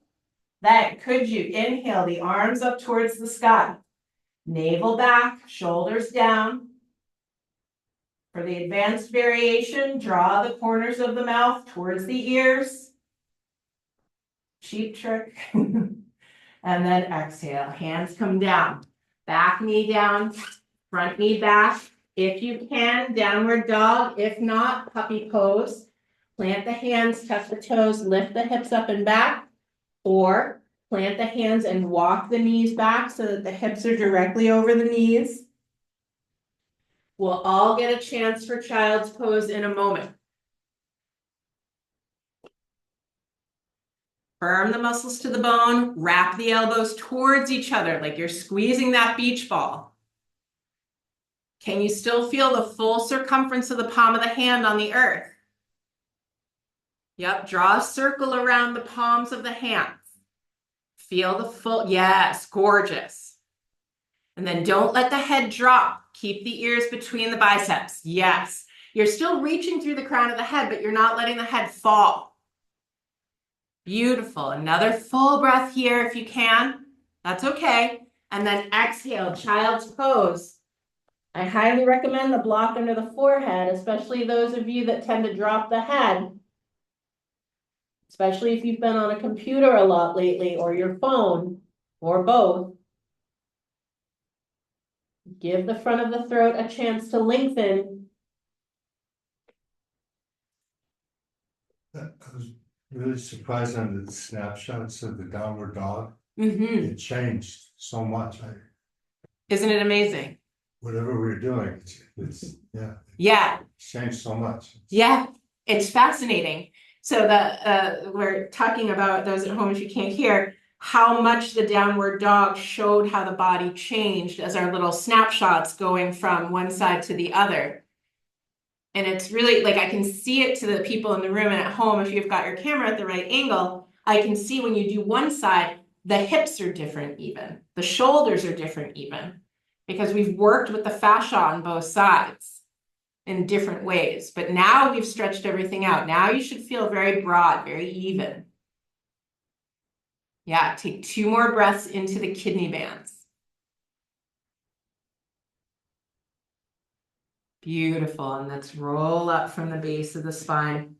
Then could you inhale the arms up towards the sky? Navel back, shoulders down. For the advanced variation, draw the corners of the mouth towards the ears. Cheap trick. And then exhale, hands come down. Back knee down, front knee back. If you can, downward dog. If not, puppy pose. Plant the hands, tuck the toes, lift the hips up and back. Or plant the hands and walk the knees back so that the hips are directly over the knees. We'll all get a chance for child's pose in a moment. Firm the muscles to the bone, wrap the elbows towards each other like you're squeezing that beach ball. Can you still feel the full circumference of the palm of the hand on the earth? Yep, draw a circle around the palms of the hands. Feel the full, yes, gorgeous. And then don't let the head drop. Keep the ears between the biceps. Yes. You're still reaching through the crown of the head, but you're not letting the head fall. Beautiful. Another full breath here if you can. That's okay. And then exhale, child's pose. I highly recommend the block under the forehead, especially those of you that tend to drop the head. Especially if you've been on a computer a lot lately or your phone or both. Give the front of the throat a chance to lengthen. I was really surprised on the snapshots of the downward dog. Mm-hmm. It changed so much. Isn't it amazing? Whatever we were doing, it's Yeah. changed so much. Yeah, it's fascinating. So we're talking about those at home if you can't hear, how much the downward dog showed how the body changed as our little snapshots going from one side to the other. And it's really like I can see it to the people in the room and at home. If you've got your camera at the right angle, I can see when you do one side, the hips are different even. The shoulders are different even. Because we've worked with the fascia on both sides in different ways. But now we've stretched everything out. Now you should feel very broad, very even. Yeah, take 2 more breaths into the kidney bands. Beautiful, and let's roll up from the base of the spine.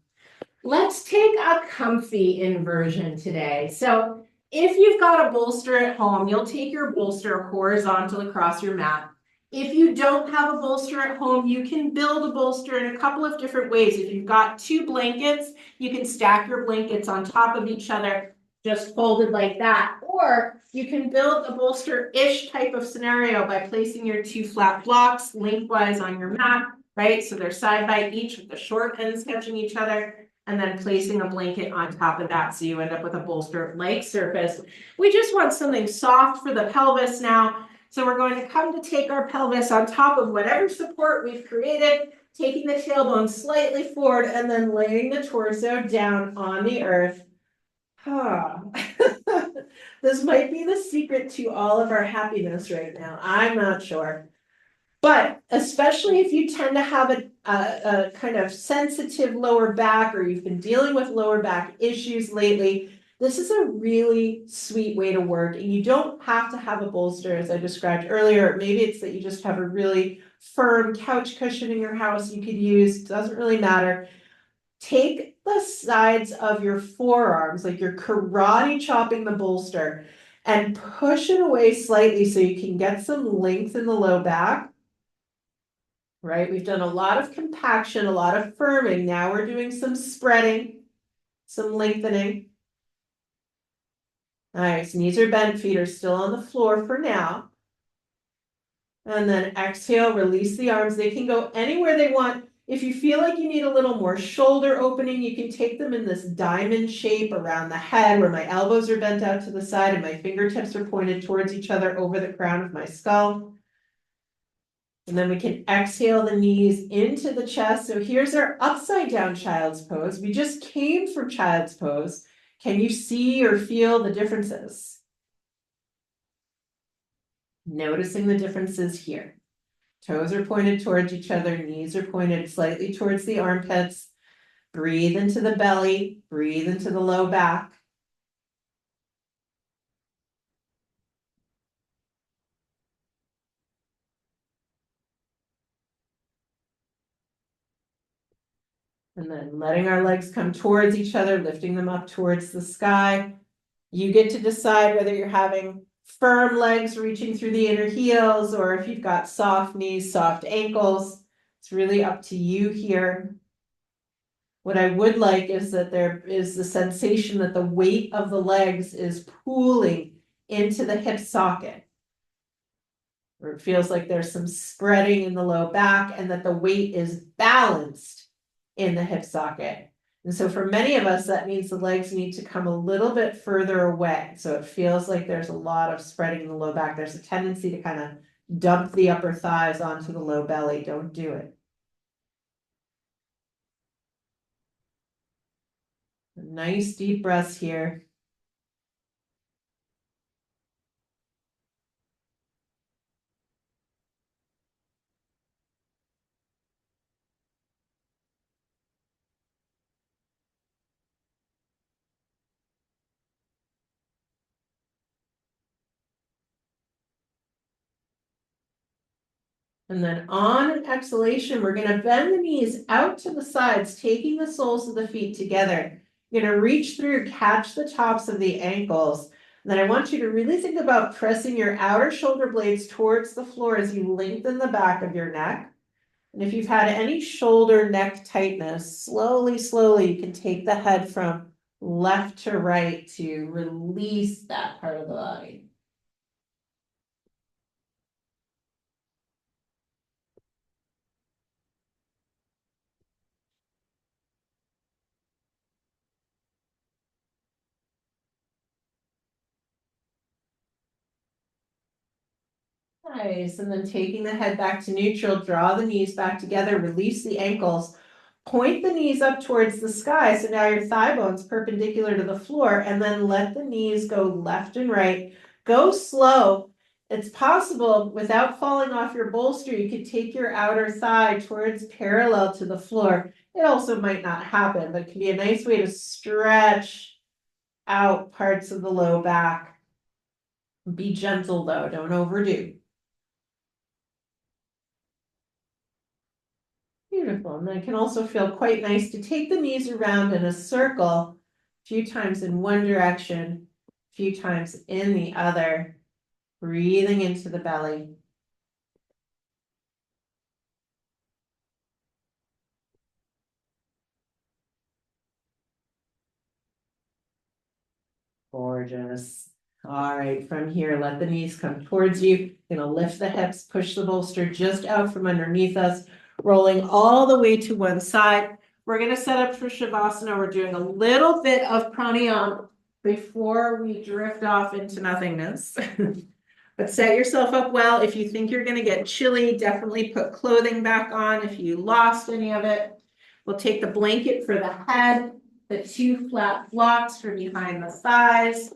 Let's take a comfy inversion today. So if you've got a bolster at home, you'll take your bolster horizontal across your mat. If you don't have a bolster at home, you can build a bolster in a couple of different ways. If you've got 2 blankets, you can stack your blankets on top of each other, just folded like that. Or you can build a bolster-ish type of scenario by placing your 2 flat blocks lengthwise on your mat, right? So they're side by each with the short ends catching each other, and then placing a blanket on top of that so you end up with a bolster-like surface. We just want something soft for the pelvis now. So we're going to come to take our pelvis on top of whatever support we've created, taking the tailbone slightly forward and then laying the torso down on the earth. This might be the secret to all of our happiness right now. I'm not sure. But especially if you tend to have a kind of sensitive lower back, or you've been dealing with lower back issues lately, this is a really sweet way to work. And you don't have to have a bolster, as I described earlier. Maybe it's that you just have a really firm couch cushion in your house you could use. Doesn't really matter. Take the sides of your forearms, like you're karate chopping the bolster, and push it away slightly so you can get some length in the low back. Right, we've done a lot of compaction, a lot of firming. Now we're doing some spreading, some lengthening. Nice, knees are bent, feet are still on the floor for now. And then exhale, release the arms. They can go anywhere they want. If you feel like you need a little more shoulder opening, you can take them in this diamond shape around the head where my elbows are bent out to the side and my fingertips are pointed towards each other over the crown of my skull. And then we can exhale the knees into the chest. So here's our upside down child's pose. We just came from child's pose. Can you see or feel the differences? Noticing the differences here. Toes are pointed towards each other, knees are pointed slightly towards the armpits. Breathe into the belly, breathe into the low back. And then letting our legs come towards each other, lifting them up towards the sky. You get to decide whether you're having firm legs reaching through the inner heels, or if you've got soft knees, soft ankles. It's really up to you here. What I would like is that there is the sensation that the weight of the legs is pooling into the hip socket. Or it feels like there's some spreading in the low back and that the weight is balanced in the hip socket. And so for many of us, that means the legs need to come a little bit further away. So it feels like there's a lot of spreading in the low back. There's a tendency to kind of dump the upper thighs onto the low belly. Don't do it. Nice deep breaths here. And then on an exhalation, we're going to bend the knees out to the sides, taking the soles of the feet together. You're going to reach through, catch the tops of the ankles. And then I want you to really think about pressing your outer shoulder blades towards the floor as you lengthen the back of your neck. And if you've had any shoulder neck tightness, slowly, you can take the head from left to right to release that part of the body. Nice, and then taking the head back to neutral, draw the knees back together, release the ankles, point the knees up towards the sky. So now your thigh bone's perpendicular to the floor, and then let the knees go left and right. Go slow. It's possible without falling off your bolster, you could take your outer thigh towards parallel to the floor. It also might not happen, but it can be a nice way to stretch out parts of the low back. Be gentle though, don't overdo. Wonderful. And then it can also feel quite nice to take the knees around in a circle, a few times in one direction, a few times in the other, breathing into the belly. Gorgeous. All right, from here, let the knees come towards you. Gonna lift the hips, push the bolster just out from underneath us, rolling all the way to one side. We're gonna set up for Shavasana. We're doing a little bit of pranayama before we drift off into nothingness. But set yourself up well. If you think you're gonna get chilly, definitely put clothing back on if you lost any of it. We'll take the blanket for the head, the two flat blocks for behind the thighs.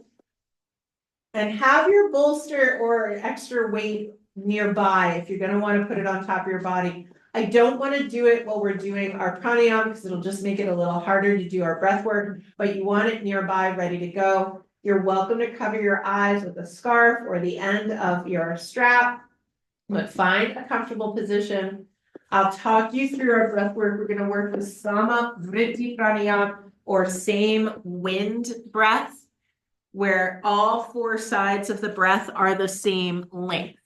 And have your bolster or extra weight nearby if you're gonna wanna put it on top of your body. I don't wanna do it while we're doing our pranayama because it'll just make it a little harder to do our breath work, but you want it nearby, ready to go. You're welcome to cover your eyes with a scarf or the end of your strap, but find a comfortable position. I'll talk you through our breath work. We're gonna work with Sama Vritti Pranayama or same wind breath, where all four sides of the breath are the same length.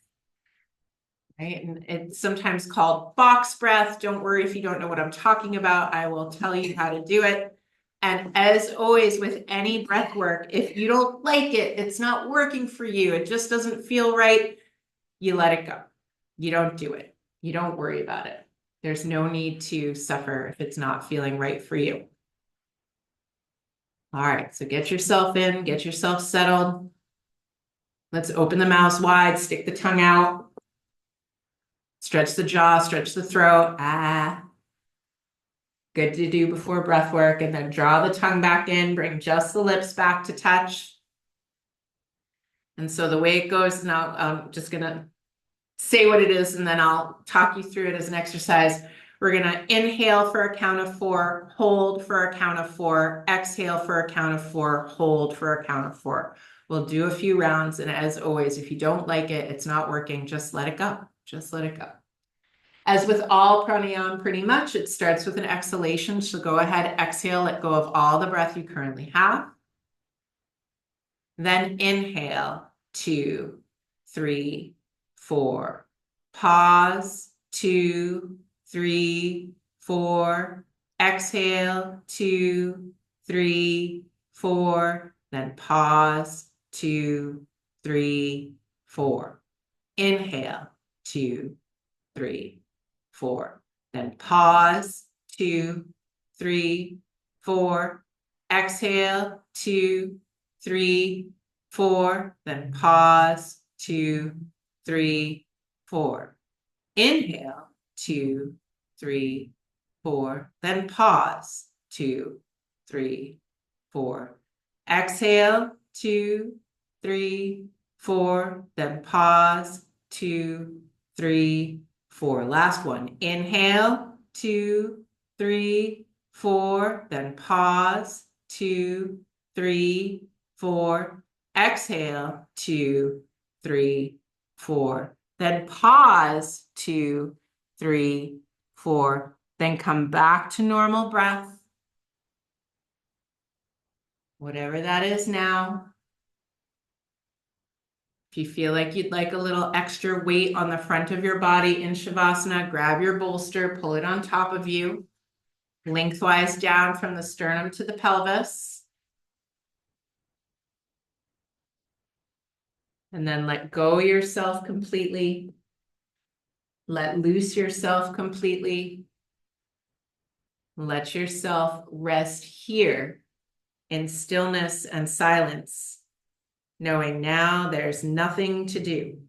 Right, and it's sometimes called box breath. Don't worry if you don't know what I'm talking about. I will tell you how to do it. And as always with any breath work, if you don't like it, it's not working for you, it just doesn't feel right, you let it go. You don't do it. You don't worry about it. There's no need to suffer if it's not feeling right for you. All right, so get yourself in, get yourself settled. Let's open the mouth wide, stick the tongue out. Stretch the jaw, stretch the throat. Good to do before breath work. And then draw the tongue back in, bring just the lips back to touch. And so the way it goes, now I'm just gonna say what it is and then I'll talk you through it as an exercise. We're gonna inhale for a count of 4, hold for a count of 4, exhale for a count of 4, hold for a count of 4. We'll do a few rounds, and as always, if you don't like it, it's not working, just let it go. Just let it go. As with all pranayama, pretty much, it starts with an exhalation. So go ahead, exhale, let go of all the breath you currently have. Then inhale, 2, 3, 4. Pause, 2, 3, 4. Exhale, 2, 3, 4. Then pause, 2, 3, 4. Inhale, 2, 3, 4. Then pause, 2, 3, 4. Exhale, 2, 3, 4. Then pause, 2, 3, 4. Inhale, 2, 3, 4. Then pause, 2, 3, 4. Exhale, 2, 3, 4. Then pause, 2, 3, 4. Last one. Inhale, 2, 3, 4. Then pause, 2, 3, 4. Exhale, 2, 3, 4. Then pause, 2, 3, 4. Then come back to normal breath. Whatever that is now. If you feel like you'd like a little extra weight on the front of your body in Shavasana, grab your bolster, pull it on top of you, lengthwise down from the sternum to the pelvis. And then let go yourself completely. Let loose yourself completely. Let yourself rest here in stillness and silence, knowing now there's nothing to do.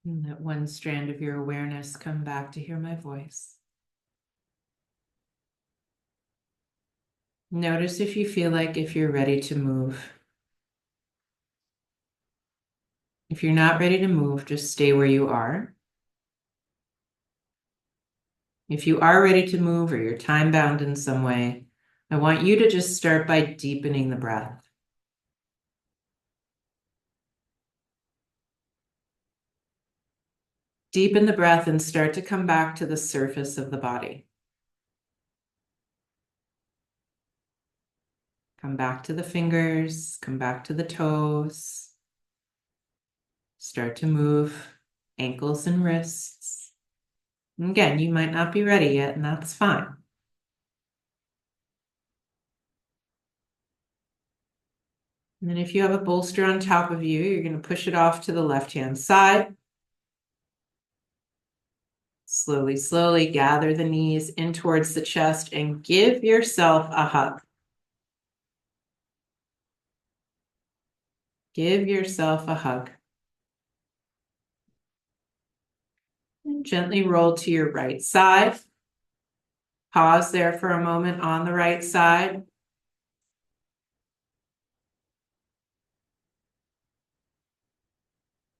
And let one strand of your awareness come back to hear my voice. Notice if you feel like if you're ready to move. If you're not ready to move, just stay where you are. If you are ready to move or you're time bound in some way, I want you to just start by deepening the breath. Deepen the breath and start to come back to the surface of the body. Come back to the fingers, come back to the toes. Start to move ankles and wrists. And again, you might not be ready yet, and that's fine. And then if you have a bolster on top of you, you're going to push it off to the left-hand side. Slowly, slowly gather the knees in towards the chest and give yourself a hug. Give yourself a hug. And gently roll to your right side. Pause there for a moment on the right side.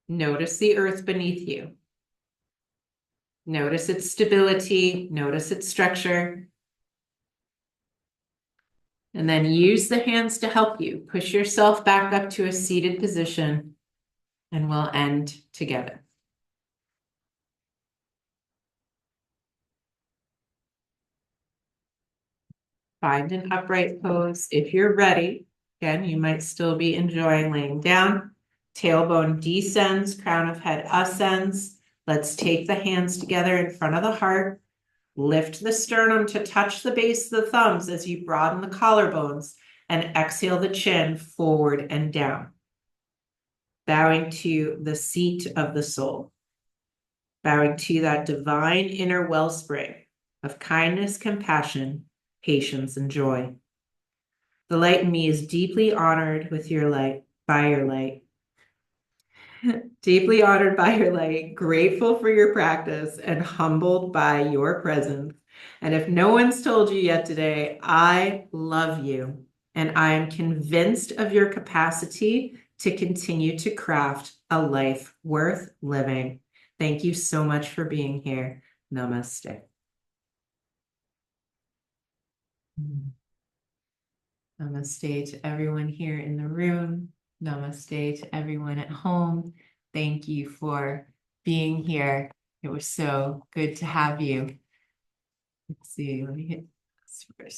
Notice the earth beneath you. Notice its stability. Notice its structure. And then use the hands to help you. Push yourself back up to a seated position, and we'll end together. Find an upright pose. If you're ready, again, you might still be enjoying laying down. Tailbone descends, crown of head ascends. Let's take the hands together in front of the heart. Lift the sternum to touch the base of the thumbs as you broaden the collarbones, and exhale the chin forward and down. Bowing to the seat of the soul. Bowing to that divine inner wellspring of kindness, compassion, patience, and joy. The light in me is deeply honored with your light, by your light. Deeply honored by your light, grateful for your practice, and humbled by your presence. And if no one's told you yet today, I love you, and I am convinced of your capacity to continue to craft a life worth living. Thank you so much for being here. Namaste. Namaste to everyone here in the room. Namaste to everyone at home. Thank you for being here. It was so good to have you. Let's see, let me hit this first.